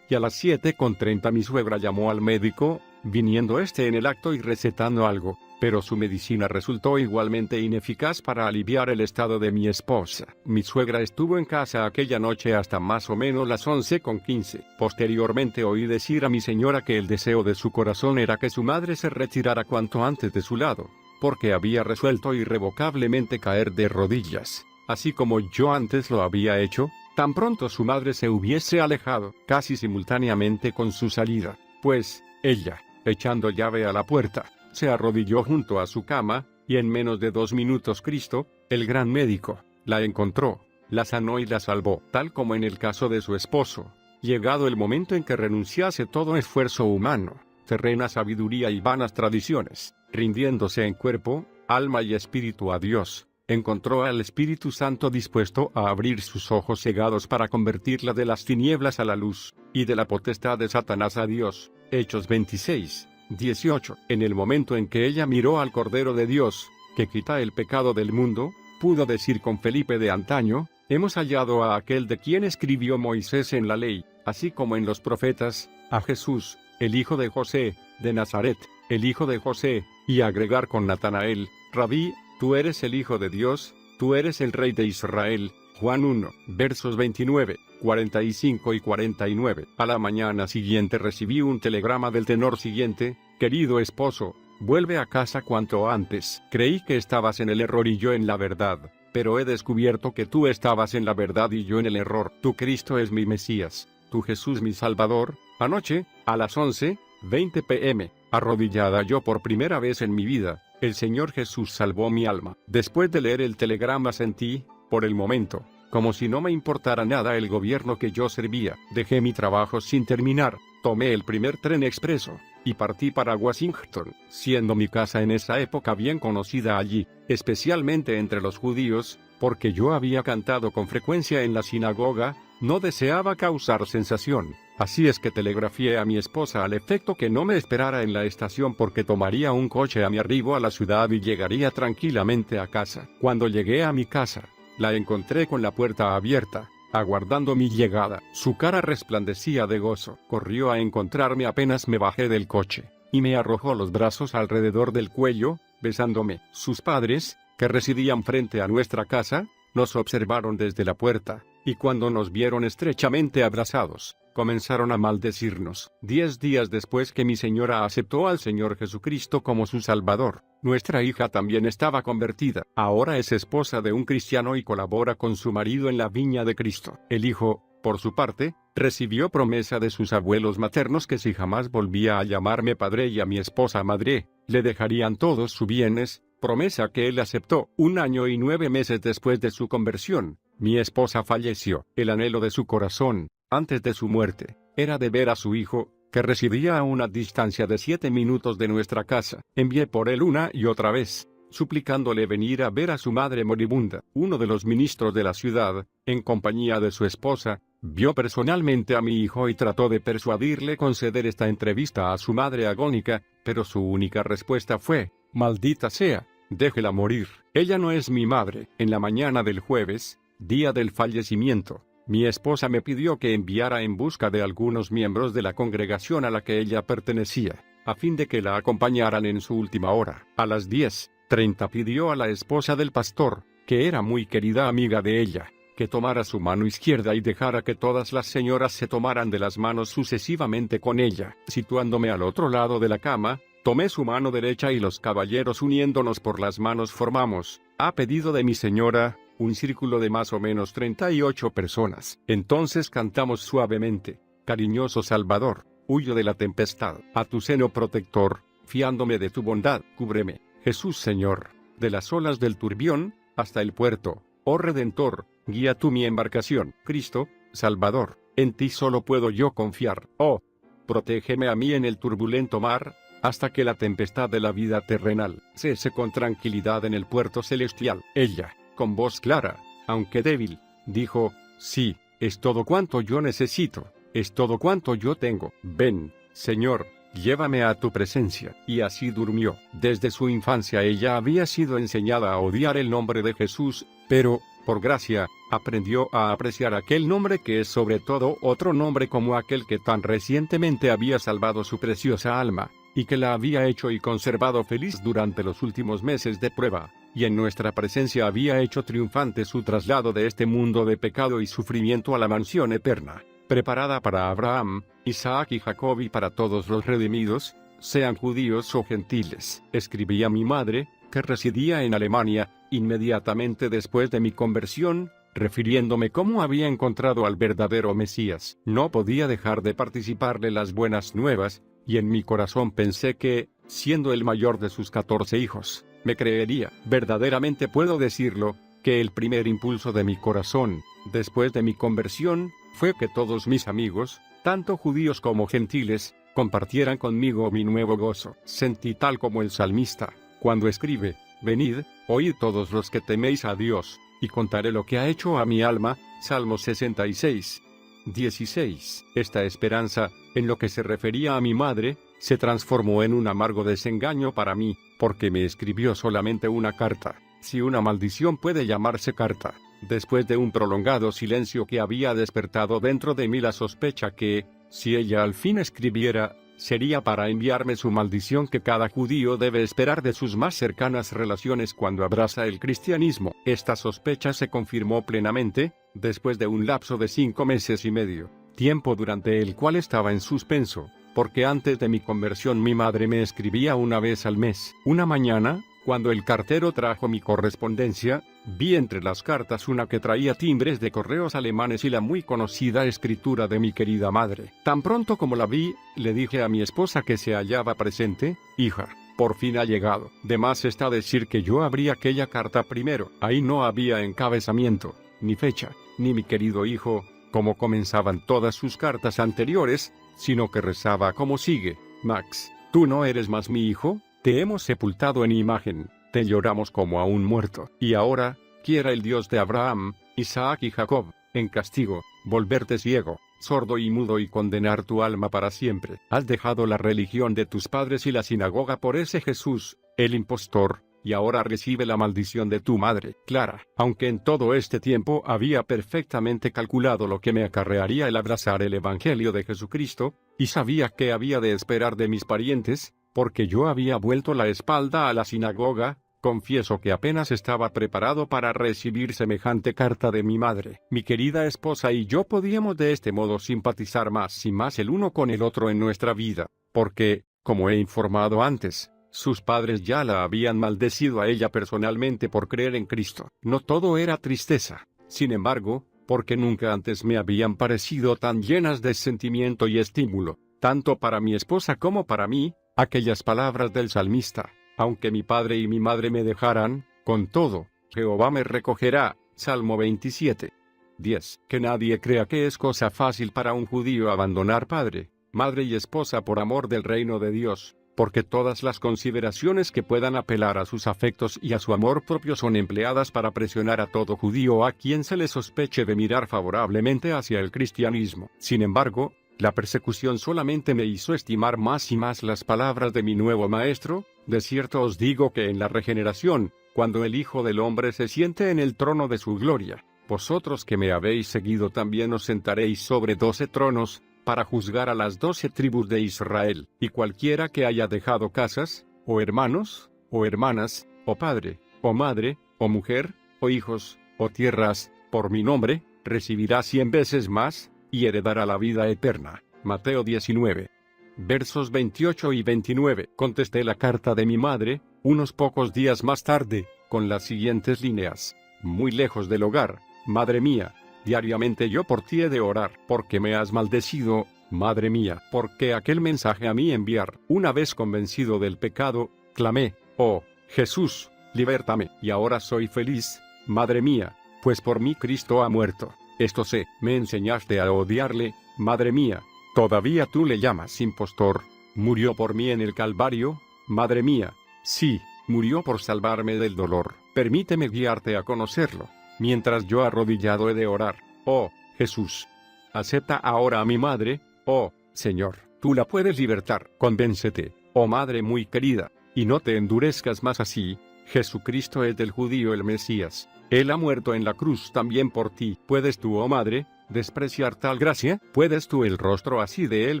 y a las 7:30 mi suegra llamó al médico, viniendo este en el acto y recetando algo, pero su medicina resultó igualmente ineficaz para aliviar el estado de mi esposa. Mi suegra estuvo en casa aquella noche hasta más o menos las 11:15. Posteriormente oí decir a mi señora que el deseo de su corazón era que su madre se retirara cuanto antes de su lado, porque había resuelto irrevocablemente caer de rodillas, así como yo antes lo había hecho, tan pronto su madre se hubiese alejado, casi simultáneamente con su salida, pues, ella, echando llave a la puerta, se arrodilló junto a su cama, y en menos de 2 minutos Cristo, el gran médico, la encontró, la sanó y la salvó, tal como en el caso de su esposo. Llegado el momento en que renunciase todo esfuerzo humano, terrena sabiduría y vanas tradiciones, rindiéndose en cuerpo, alma y espíritu a Dios, encontró al Espíritu Santo dispuesto a abrir sus ojos cegados para convertirla de las tinieblas a la luz, y de la potestad de Satanás a Dios. Hechos 26:18. En el momento en que ella miró al Cordero de Dios, que quita el pecado del mundo, pudo decir con Felipe de antaño: «Hemos hallado a aquel de quien escribió Moisés en la ley, así como en los profetas, a Jesús, el hijo de José, de Nazaret, el hijo de José, y agregar con Natanael: Rabí, tú eres el Hijo de Dios, tú eres el Rey de Israel. Juan 1, versos 29, 45 y 49. A la mañana siguiente recibí un telegrama del tenor siguiente: querido esposo, vuelve a casa cuanto antes. Creí que estabas en el error y yo en la verdad, pero he descubierto que tú estabas en la verdad y yo en el error. Tu Cristo es mi Mesías, tu Jesús mi Salvador. Anoche, a las 11:20 p.m., arrodillada yo por primera vez en mi vida, el Señor Jesús salvó mi alma. Después de leer el telegrama sentí, por el momento, como si no me importara nada el gobierno que yo servía. Dejé mi trabajo sin terminar, tomé el primer tren expreso, y partí para Washington, siendo mi casa en esa época bien conocida allí, especialmente entre los judíos, porque yo había cantado con frecuencia en la sinagoga. No deseaba causar sensación, así es que telegrafié a mi esposa al efecto que no me esperara en la estación porque tomaría un coche a mi arribo a la ciudad y llegaría tranquilamente a casa. Cuando llegué a mi casa, la encontré con la puerta abierta, aguardando mi llegada. Su cara resplandecía de gozo. Corrió a encontrarme apenas me bajé del coche, y me arrojó los brazos alrededor del cuello, besándome. Sus padres, que residían frente a nuestra casa, nos observaron desde la puerta, y cuando nos vieron estrechamente abrazados, comenzaron a maldecirnos. 10 días después que mi señora aceptó al Señor Jesucristo como su Salvador, nuestra hija también estaba convertida. Ahora es esposa de un cristiano y colabora con su marido en la viña de Cristo. El hijo, por su parte, recibió promesa de sus abuelos maternos que si jamás volvía a llamarme padre y a mi esposa madre, le dejarían todos sus bienes, promesa que él aceptó. 1 año y 9 meses después de su conversión, mi esposa falleció. El anhelo de su corazón, antes de su muerte, era de ver a su hijo, que residía a una distancia de 7 minutos de nuestra casa. Envié por él una y otra vez, suplicándole venir a ver a su madre moribunda. Uno de los ministros de la ciudad, en compañía de su esposa, vio personalmente a mi hijo y trató de persuadirle conceder esta entrevista a su madre agónica, pero su única respuesta fue: maldita sea, déjela morir. Ella no es mi madre. En la mañana del jueves, día del fallecimiento, mi esposa me pidió que enviara en busca de algunos miembros de la congregación a la que ella pertenecía, a fin de que la acompañaran en su última hora. A las 10:30 pidió a la esposa del pastor, que era muy querida amiga de ella, que tomara su mano izquierda y dejara que todas las señoras se tomaran de las manos sucesivamente con ella. Situándome al otro lado de la cama, tomé su mano derecha y los caballeros uniéndonos por las manos formamos, a pedido de mi señora, un círculo de más o menos 38 personas. Entonces cantamos suavemente: cariñoso Salvador, huyo de la tempestad, a tu seno protector, fiándome de tu bondad, cúbreme, Jesús Señor, de las olas del turbión, hasta el puerto, oh Redentor, guía tú mi embarcación, Cristo, Salvador, en ti solo puedo yo confiar, oh, protégeme a mí en el turbulento mar, hasta que la tempestad de la vida terrenal cese con tranquilidad en el puerto celestial. Ella, con voz clara, aunque débil, dijo: sí, es todo cuanto yo necesito, es todo cuanto yo tengo. Ven, Señor, llévame a tu presencia. Y así durmió. Desde su infancia ella había sido enseñada a odiar el nombre de Jesús, pero, por gracia, aprendió a apreciar aquel nombre que es sobre todo otro nombre como aquel que tan recientemente había salvado su preciosa alma, y que la había hecho y conservado feliz durante los últimos meses de prueba, y en nuestra presencia había hecho triunfante su traslado de este mundo de pecado y sufrimiento a la mansión eterna, preparada para Abraham, Isaac y Jacob y para todos los redimidos, sean judíos o gentiles. Escribí a mi madre, que residía en Alemania, inmediatamente después de mi conversión, refiriéndome cómo había encontrado al verdadero Mesías. No podía dejar de participarle las buenas nuevas, y en mi corazón pensé que, siendo el mayor de sus 14 hijos, me creería. Verdaderamente puedo decirlo, que el primer impulso de mi corazón, después de mi conversión, fue que todos mis amigos, tanto judíos como gentiles, compartieran conmigo mi nuevo gozo. Sentí tal como el salmista, cuando escribe: venid, oíd todos los que teméis a Dios, y contaré lo que ha hecho a mi alma. Salmo 66. 16. Esta esperanza, en lo que se refería a mi madre, se transformó en un amargo desengaño para mí, porque me escribió solamente una carta. Si una maldición puede llamarse carta, después de un prolongado silencio que había despertado dentro de mí la sospecha que, si ella al fin escribiera, sería para enviarme su maldición que cada judío debe esperar de sus más cercanas relaciones cuando abraza el cristianismo. Esta sospecha se confirmó plenamente, después de un lapso de 5 meses y medio, tiempo durante el cual estaba en suspenso, porque antes de mi conversión mi madre me escribía una vez al mes. Una mañana, cuando el cartero trajo mi correspondencia, vi entre las cartas una que traía timbres de correos alemanes y la muy conocida escritura de mi querida madre. Tan pronto como la vi, le dije a mi esposa que se hallaba presente: hija, por fin ha llegado. De más está decir que yo abrí aquella carta primero. Ahí no había encabezamiento, ni fecha, ni mi querido hijo, como comenzaban todas sus cartas anteriores, sino que rezaba como sigue: Max, ¿tú no eres más mi hijo? Te hemos sepultado en imagen, te lloramos como a un muerto. Y ahora, quiera el Dios de Abraham, Isaac y Jacob, en castigo, volverte ciego, sordo y mudo y condenar tu alma para siempre. Has dejado la religión de tus padres y la sinagoga por ese Jesús, el impostor, y ahora recibe la maldición de tu madre. Clara, aunque en todo este tiempo había perfectamente calculado lo que me acarrearía el abrazar el Evangelio de Jesucristo, y sabía que había de esperar de mis parientes, porque yo había vuelto la espalda a la sinagoga, confieso que apenas estaba preparado para recibir semejante carta de mi madre. Mi querida esposa y yo podíamos de este modo simpatizar más y más el uno con el otro en nuestra vida, porque, como he informado antes, sus padres ya la habían maldecido a ella personalmente por creer en Cristo. No todo era tristeza, sin embargo, porque nunca antes me habían parecido tan llenas de sentimiento y estímulo, tanto para mi esposa como para mí, aquellas palabras del salmista: aunque mi padre y mi madre me dejaran, con todo, Jehová me recogerá. Salmo 27. 10. Que nadie crea que es cosa fácil para un judío abandonar padre, madre y esposa por amor del reino de Dios, porque todas las consideraciones que puedan apelar a sus afectos y a su amor propio son empleadas para presionar a todo judío a quien se le sospeche de mirar favorablemente hacia el cristianismo. Sin embargo, la persecución solamente me hizo estimar más y más las palabras de mi nuevo maestro: de cierto os digo que en la regeneración, cuando el Hijo del Hombre se siente en el trono de su gloria, vosotros que me habéis seguido también os sentaréis sobre 12 tronos, para juzgar a las 12 tribus de Israel. Y cualquiera que haya dejado casas, o hermanos, o hermanas, o padre, o madre, o mujer, o hijos, o tierras, por mi nombre, recibirá 100 veces más, y heredará la vida eterna. Mateo 19. Versos 28 y 29. Contesté la carta de mi madre, unos pocos días más tarde, con las siguientes líneas: muy lejos del hogar, madre mía, diariamente yo por ti he de orar, porque me has maldecido, madre mía, porque aquel mensaje a mí enviar. Una vez convencido del pecado, clamé: oh, Jesús, libértame. Y ahora soy feliz, madre mía, pues por mí Cristo ha muerto. Esto sé, me enseñaste a odiarle, madre mía. Todavía tú le llamas impostor. Murió por mí en el Calvario, madre mía. Sí, murió por salvarme del dolor. Permíteme guiarte a conocerlo, mientras yo arrodillado he de orar. Oh, Jesús, acepta ahora a mi madre, oh, Señor, tú la puedes libertar. Convéncete, oh madre muy querida, y no te endurezcas más así. Jesucristo es del judío el Mesías. Él ha muerto en la cruz también por ti. ¿Puedes tú, oh madre, despreciar tal gracia? ¿Puedes tú el rostro así de él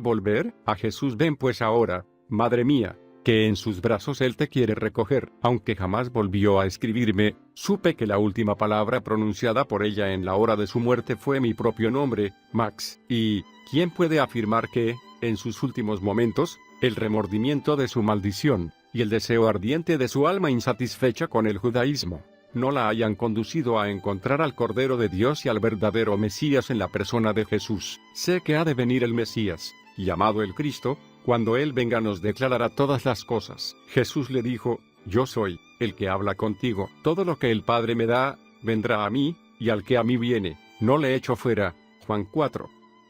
volver? A Jesús ven pues ahora, madre mía, que en sus brazos él te quiere recoger. Aunque jamás volvió a escribirme, supe que la última palabra pronunciada por ella en la hora de su muerte fue mi propio nombre, Max. ¿Y quién puede afirmar que, en sus últimos momentos, el remordimiento de su maldición, y el deseo ardiente de su alma insatisfecha con el judaísmo, no la hayan conducido a encontrar al Cordero de Dios y al verdadero Mesías en la persona de Jesús? Sé que ha de venir el Mesías, llamado el Cristo. Cuando Él venga nos declarará todas las cosas. Jesús le dijo: yo soy el que habla contigo. Todo lo que el Padre me da, vendrá a mí, y al que a mí viene, no le echo fuera. Juan 4.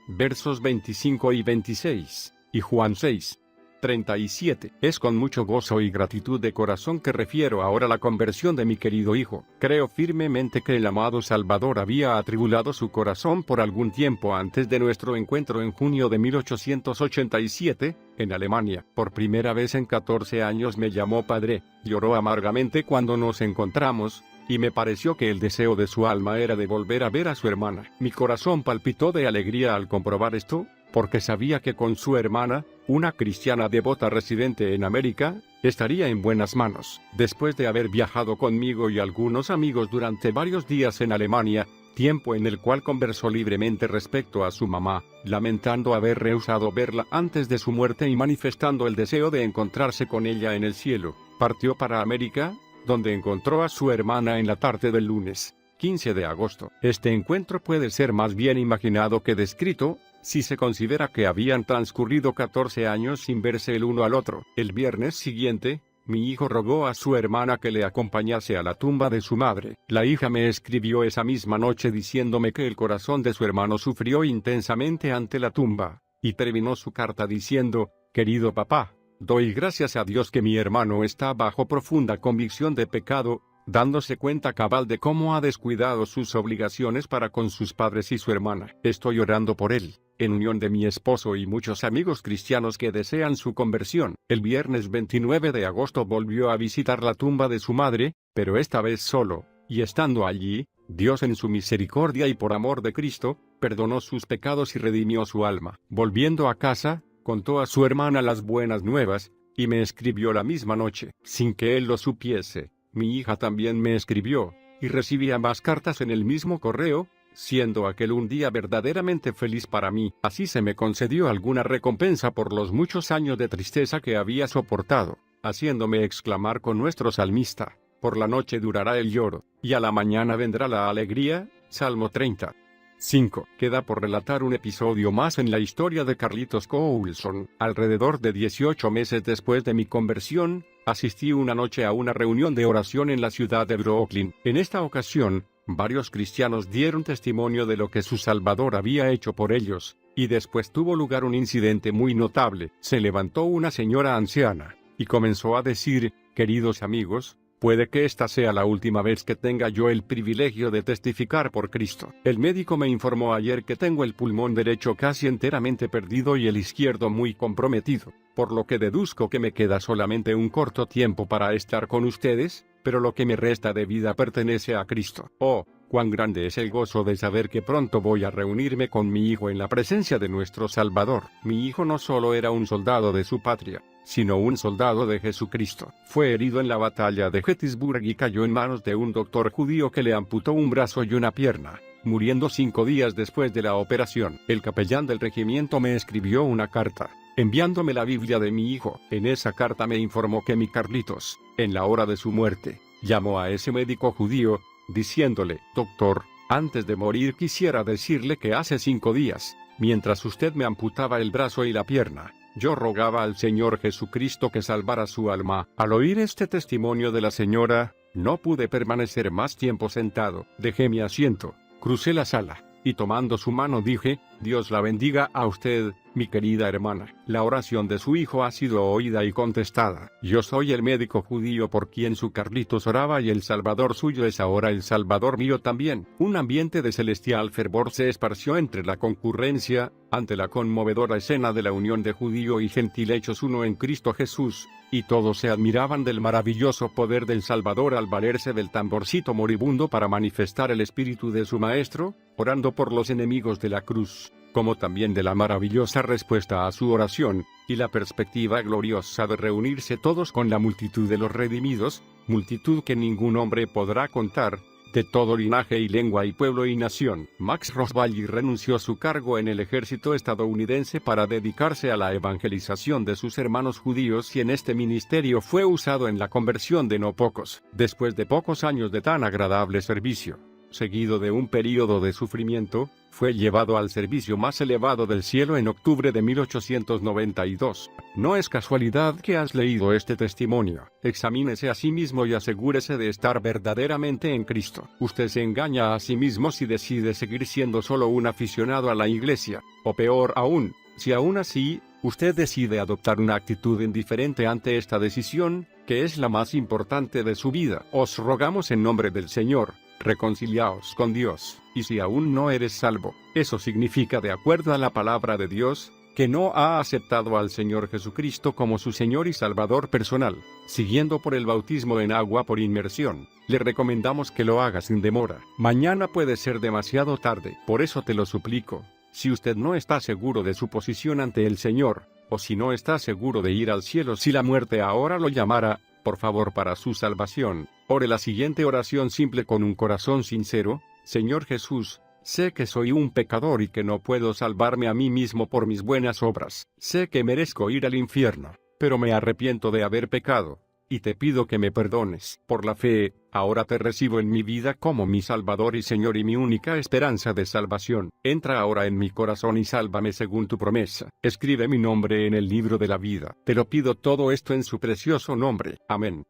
Versos 25 y 26. Y Juan 6. 37. Es con mucho gozo y gratitud de corazón que refiero ahora la conversión de mi querido hijo. Creo firmemente que el amado Salvador había atribulado su corazón por algún tiempo antes de nuestro encuentro en junio de 1887, en Alemania. Por primera vez en 14 años me llamó padre, lloró amargamente cuando nos encontramos, y me pareció que el deseo de su alma era de volver a ver a su hermana. Mi corazón palpitó de alegría al comprobar esto, porque sabía que con su hermana, una cristiana devota residente en América, estaría en buenas manos. Después de haber viajado conmigo y algunos amigos durante varios días en Alemania, tiempo en el cual conversó libremente respecto a su mamá, lamentando haber rehusado verla antes de su muerte y manifestando el deseo de encontrarse con ella en el cielo, partió para América, donde encontró a su hermana en la tarde del lunes, 15 de agosto. Este encuentro puede ser más bien imaginado que descrito, si se considera que habían transcurrido 14 años sin verse el uno al otro. El viernes siguiente, mi hijo rogó a su hermana que le acompañase a la tumba de su madre. La hija me escribió esa misma noche diciéndome que el corazón de su hermano sufrió intensamente ante la tumba, y terminó su carta diciendo: «Querido papá, doy gracias a Dios que mi hermano está bajo profunda convicción de pecado, dándose cuenta cabal de cómo ha descuidado sus obligaciones para con sus padres y su hermana. Estoy orando por él, en unión de mi esposo y muchos amigos cristianos que desean su conversión». El viernes 29 de agosto volvió a visitar la tumba de su madre, pero esta vez solo, y estando allí, Dios en su misericordia y por amor de Cristo, perdonó sus pecados y redimió su alma. Volviendo a casa, contó a su hermana las buenas nuevas, y me escribió la misma noche. Sin que él lo supiese, mi hija también me escribió, y recibí ambas cartas en el mismo correo, siendo aquel un día verdaderamente feliz para mí. Así se me concedió alguna recompensa por los muchos años de tristeza que había soportado, haciéndome exclamar con nuestro salmista: «Por la noche durará el lloro, y a la mañana vendrá la alegría». Salmo 30. 5. Queda por relatar un episodio más en la historia de Carlitos Coulson. Alrededor de 18 meses después de mi conversión, asistí una noche a una reunión de oración en la ciudad de Brooklyn. En esta ocasión, varios cristianos dieron testimonio de lo que su Salvador había hecho por ellos, y después tuvo lugar un incidente muy notable. Se levantó una señora anciana, y comenzó a decir: «Queridos amigos, puede que esta sea la última vez que tenga yo el privilegio de testificar por Cristo. El médico me informó ayer que tengo el pulmón derecho casi enteramente perdido y el izquierdo muy comprometido, por lo que deduzco que me queda solamente un corto tiempo para estar con ustedes, pero lo que me resta de vida pertenece a Cristo. Oh, cuán grande es el gozo de saber que pronto voy a reunirme con mi hijo en la presencia de nuestro Salvador». Mi hijo no solo era un soldado de su patria, sino un soldado de Jesucristo. Fue herido en la batalla de Gettysburg y cayó en manos de un doctor judío que le amputó un brazo y una pierna, muriendo 5 días después de la operación. El capellán del regimiento me escribió una carta, enviándome la Biblia de mi hijo. En esa carta me informó que mi Carlitos, en la hora de su muerte, llamó a ese médico judío, diciéndole: «Doctor, antes de morir quisiera decirle que hace 5 días, mientras usted me amputaba el brazo y la pierna, yo rogaba al Señor Jesucristo que salvara su alma». Al oír este testimonio de la señora, no pude permanecer más tiempo sentado. Dejé mi asiento, crucé la sala, y tomando su mano dije: «Dios la bendiga a usted, mi querida hermana. La oración de su hijo ha sido oída y contestada. Yo soy el médico judío por quien su Carlitos oraba y el Salvador suyo es ahora el Salvador mío también». Un ambiente de celestial fervor se esparció entre la concurrencia, ante la conmovedora escena de la unión de judío y gentil hechos uno en Cristo Jesús, y todos se admiraban del maravilloso poder del Salvador al valerse del tamborcito moribundo para manifestar el espíritu de su Maestro, orando por los enemigos de la cruz, como también de la maravillosa respuesta a su oración, y la perspectiva gloriosa de reunirse todos con la multitud de los redimidos, multitud que ningún hombre podrá contar, de todo linaje y lengua y pueblo y nación. Max Rosbaly renunció a su cargo en el ejército estadounidense para dedicarse a la evangelización de sus hermanos judíos, y en este ministerio fue usado en la conversión de no pocos. Después de pocos años de tan agradable servicio, seguido de un período de sufrimiento, fue llevado al servicio más elevado del cielo en octubre de 1892. No es casualidad que has leído este testimonio. Examínese a sí mismo y asegúrese de estar verdaderamente en Cristo. Usted se engaña a sí mismo si decide seguir siendo solo un aficionado a la iglesia, o peor aún, si aún así, usted decide adoptar una actitud indiferente ante esta decisión, que es la más importante de su vida. Os rogamos en nombre del Señor, reconciliaos con Dios. Y si aún no eres salvo, eso significa, de acuerdo a la palabra de Dios, que no ha aceptado al Señor Jesucristo como su Señor y Salvador personal, siguiendo por el bautismo en agua por inmersión, le recomendamos que lo haga sin demora. Mañana puede ser demasiado tarde, por eso te lo suplico. Si usted no está seguro de su posición ante el Señor, o si no está seguro de ir al cielo si la muerte ahora lo llamara, por favor, para su salvación, ore la siguiente oración simple con un corazón sincero: Señor Jesús, sé que soy un pecador y que no puedo salvarme a mí mismo por mis buenas obras. Sé que merezco ir al infierno, pero me arrepiento de haber pecado, y te pido que me perdones. Por la fe, ahora te recibo en mi vida como mi Salvador y Señor y mi única esperanza de salvación. Entra ahora en mi corazón y sálvame según tu promesa. Escribe mi nombre en el libro de la vida. Te lo pido todo esto en su precioso nombre. Amén.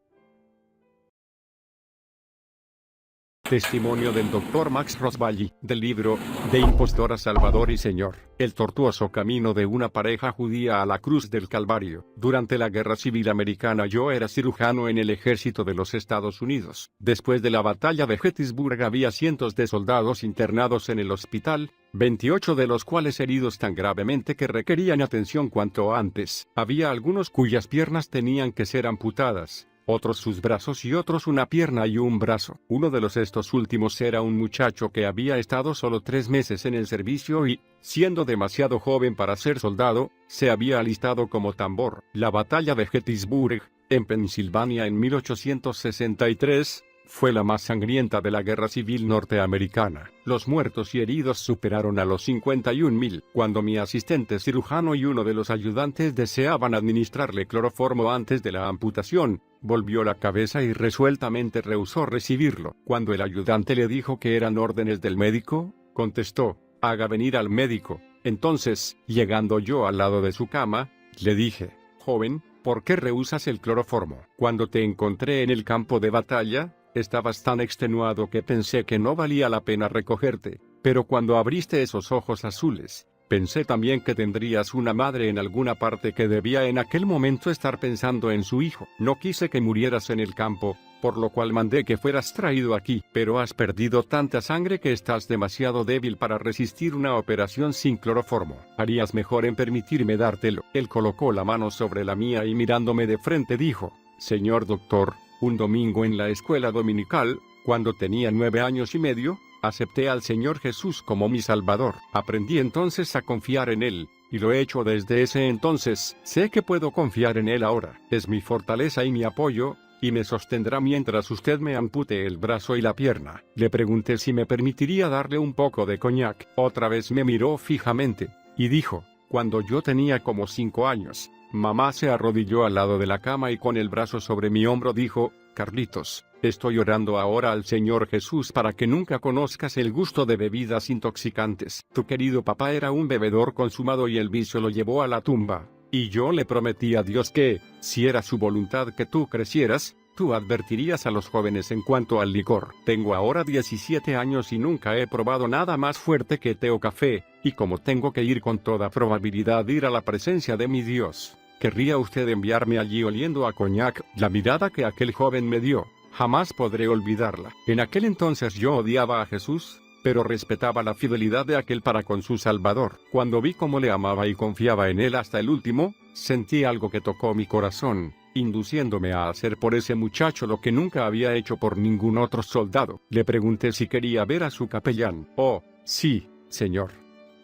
Testimonio del Dr. Max Rosbaly, del libro De impostor a Salvador y Señor, el tortuoso camino de una pareja judía a la cruz del Calvario. Durante la Guerra Civil Americana yo era cirujano en el ejército de los Estados Unidos. Después de la batalla de Gettysburg había cientos de soldados internados en el hospital, 28 de los cuales heridos tan gravemente que requerían atención cuanto antes. Había algunos cuyas piernas tenían que ser amputadas, otros sus brazos y otros una pierna y un brazo. Uno de estos últimos era un muchacho que había estado solo 3 meses en el servicio y, siendo demasiado joven para ser soldado, se había alistado como tambor. La batalla de Gettysburg, en Pensilvania en 1863, fue la más sangrienta de la Guerra Civil norteamericana. Los muertos y heridos superaron a los 51,000. Cuando mi asistente cirujano y uno de los ayudantes deseaban administrarle cloroformo antes de la amputación, volvió la cabeza y resueltamente rehusó recibirlo. Cuando el ayudante le dijo que eran órdenes del médico, contestó: haga venir al médico. Entonces, llegando yo al lado de su cama, le dije: joven, ¿por qué rehusas el cloroformo? Cuando te encontré en el campo de batalla, estabas tan extenuado que pensé que no valía la pena recogerte, pero cuando abriste esos ojos azules, pensé también que tendrías una madre en alguna parte que debía en aquel momento estar pensando en su hijo. No quise que murieras en el campo, por lo cual mandé que fueras traído aquí, pero has perdido tanta sangre que estás demasiado débil para resistir una operación sin cloroformo. Harías mejor en permitirme dártelo. Él colocó la mano sobre la mía y mirándome de frente dijo: señor doctor, un domingo en la escuela dominical, cuando tenía 9 años y medio, acepté al Señor Jesús como mi Salvador. Aprendí entonces a confiar en Él, y lo he hecho desde ese entonces. Sé que puedo confiar en Él ahora. Es mi fortaleza y mi apoyo, y me sostendrá mientras usted me ampute el brazo y la pierna. Le pregunté si me permitiría darle un poco de coñac. Otra vez me miró fijamente, y dijo: cuando yo tenía como 5 años, mamá se arrodilló al lado de la cama y con el brazo sobre mi hombro dijo: Carlitos, estoy orando ahora al Señor Jesús para que nunca conozcas el gusto de bebidas intoxicantes. Tu querido papá era un bebedor consumado y el vicio lo llevó a la tumba, y yo le prometí a Dios que, si era su voluntad que tú crecieras, tú advertirías a los jóvenes en cuanto al licor. Tengo ahora 17 años y nunca he probado nada más fuerte que té o café, y como tengo que ir con toda probabilidad a la presencia de mi Dios, ¿querría usted enviarme allí oliendo a coñac? La mirada que aquel joven me dio, jamás podré olvidarla. En aquel entonces yo odiaba a Jesús, pero respetaba la fidelidad de aquel para con su Salvador. Cuando vi cómo le amaba y confiaba en él hasta el último, sentí algo que tocó mi corazón, induciéndome a hacer por ese muchacho lo que nunca había hecho por ningún otro soldado. Le pregunté si quería ver a su capellán. Oh, sí, señor,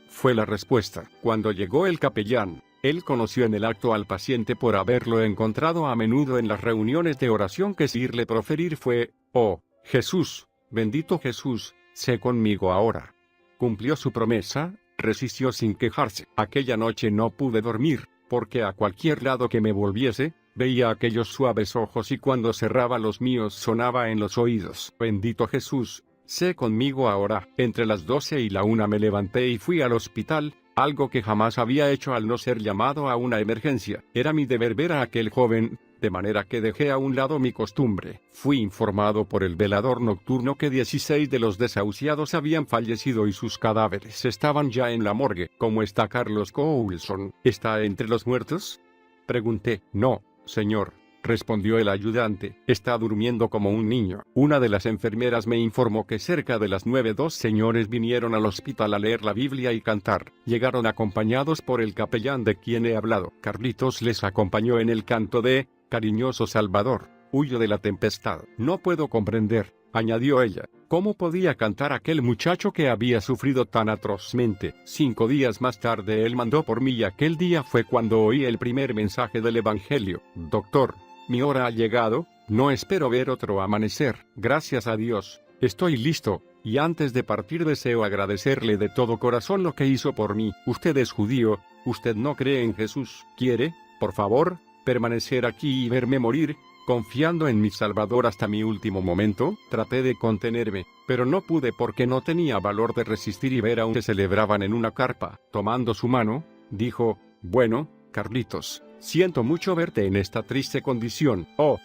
fue la respuesta. Cuando llegó el capellán, él conoció en el acto al paciente por haberlo encontrado a menudo en las reuniones de oración que seguirle proferir fue: oh, Jesús, bendito Jesús, sé conmigo ahora. Cumplió su promesa, resistió sin quejarse. Aquella noche no pude dormir, porque a cualquier lado que me volviese, veía aquellos suaves ojos y cuando cerraba los míos sonaba en los oídos: bendito Jesús, sé conmigo ahora. Entre las 12 y la 1 me levanté y fui al hospital, algo que jamás había hecho al no ser llamado a una emergencia. Era mi deber ver a aquel joven, de manera que dejé a un lado mi costumbre. Fui informado por el velador nocturno que 16 de los desahuciados habían fallecido y sus cadáveres estaban ya en la morgue. ¿Cómo está Carlos Coulson? ¿Está entre los muertos? Pregunté. No, señor, respondió el ayudante. Está durmiendo como un niño. Una de las enfermeras me informó que cerca de las 9 dos señores vinieron al hospital a leer la Biblia y cantar. Llegaron acompañados por el capellán de quien he hablado. Carlitos les acompañó en el canto de Cariñoso Salvador, huyo de la tempestad. No puedo comprender, añadió ella, cómo podía cantar aquel muchacho que había sufrido tan atrozmente. 5 días más tarde él mandó por mí y aquel día fue cuando oí el primer mensaje del Evangelio. Doctor, mi hora ha llegado, no espero ver otro amanecer. Gracias a Dios, estoy listo, y antes de partir deseo agradecerle de todo corazón lo que hizo por mí. Usted es judío, usted no cree en Jesús. ¿Quiere, por favor, permanecer aquí y verme morir, confiando en mi Salvador hasta mi último momento? Traté de contenerme, pero no pude porque no tenía valor de resistir y ver a un que celebraban en una carpa. Tomando su mano, dijo, bueno, Carlitos, siento mucho verte en esta triste condición. Oh,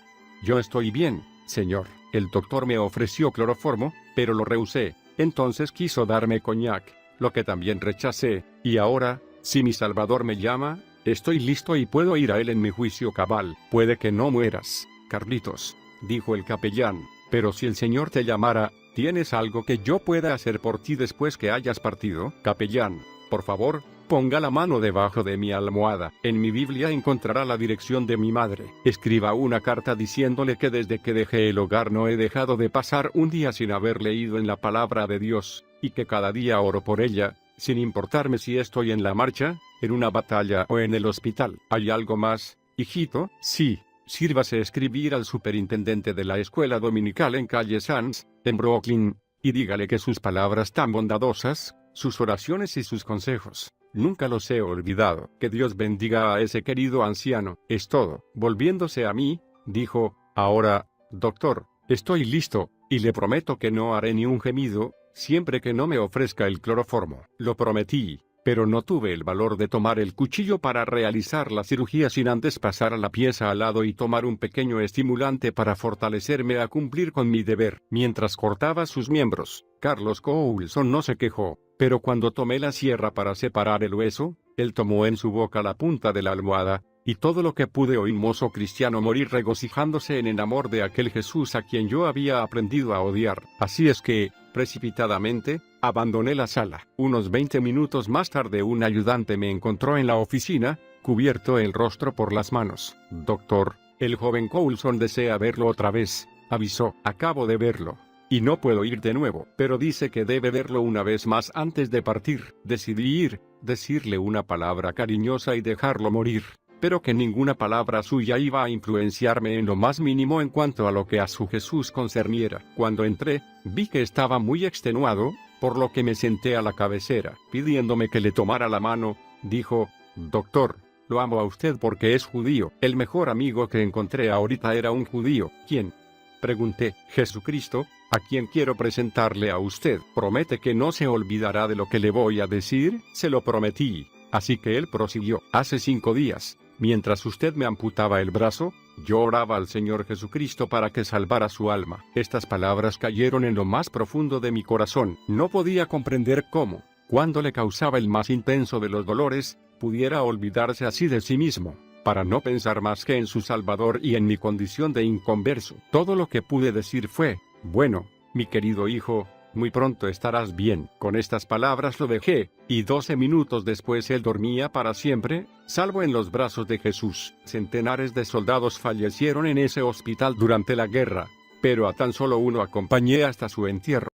yo estoy bien, señor. El doctor me ofreció cloroformo, pero lo rehusé. Entonces quiso darme coñac, lo que también rechacé, y ahora, si mi Salvador me llama, estoy listo y puedo ir a él en mi juicio cabal. Puede que no mueras, Carlitos, dijo el capellán, pero si el Señor te llamara, ¿tienes algo que yo pueda hacer por ti después que hayas partido? Capellán, por favor, ponga la mano debajo de mi almohada. En mi Biblia encontrará la dirección de mi madre. Escriba una carta diciéndole que desde que dejé el hogar no he dejado de pasar un día sin haber leído en la palabra de Dios, y que cada día oro por ella, sin importarme si estoy en la marcha, en una batalla o en el hospital. ¿Hay algo más, hijito? Sí. Sírvase escribir al superintendente de la escuela dominical en calle Sands, en Brooklyn, y dígale que sus palabras tan bondadosas, sus oraciones y sus consejos, nunca los he olvidado. Que Dios bendiga a ese querido anciano. Es todo. Volviéndose a mí, dijo, ahora, doctor, estoy listo, y le prometo que no haré ni un gemido, siempre que no me ofrezca el cloroformo. Lo prometí, pero no tuve el valor de tomar el cuchillo para realizar la cirugía sin antes pasar a la pieza al lado y tomar un pequeño estimulante para fortalecerme a cumplir con mi deber. Mientras cortaba sus miembros, Carlos Coulson no se quejó, pero cuando tomé la sierra para separar el hueso, él tomó en su boca la punta de la almohada, y todo lo que pude oí mozo cristiano morir regocijándose en el amor de aquel Jesús a quien yo había aprendido a odiar. Así es que, precipitadamente, abandoné la sala. Unos 20 minutos más tarde un ayudante me encontró en la oficina, cubierto el rostro por las manos. Doctor, el joven Coulson desea verlo otra vez, avisó. Acabo de verlo, y no puedo ir de nuevo, pero dice que debe verlo una vez más antes de partir. Decidí ir, decirle una palabra cariñosa y dejarlo morir, pero que ninguna palabra suya iba a influenciarme en lo más mínimo en cuanto a lo que a su Jesús concerniera. Cuando entré, vi que estaba muy extenuado, por lo que me senté a la cabecera. Pidiéndome que le tomara la mano, dijo, doctor, lo amo a usted porque es judío. El mejor amigo que encontré ahorita era un judío. ¿Quién? Pregunté. Jesucristo, a quien quiero presentarle a usted. ¿Promete que no se olvidará de lo que le voy a decir? Se lo prometí. Así que él prosiguió. Hace 5 días, mientras usted me amputaba el brazo, yo oraba al Señor Jesucristo para que salvara su alma. Estas palabras cayeron en lo más profundo de mi corazón. No podía comprender cómo, cuando le causaba el más intenso de los dolores, pudiera olvidarse así de sí mismo, para no pensar más que en su Salvador y en mi condición de inconverso. Todo lo que pude decir fue, bueno, mi querido hijo, muy pronto estarás bien. Con estas palabras lo dejé, y 12 minutos después él dormía para siempre, salvo en los brazos de Jesús. Centenares de soldados fallecieron en ese hospital durante la guerra, pero a tan solo uno acompañé hasta su entierro.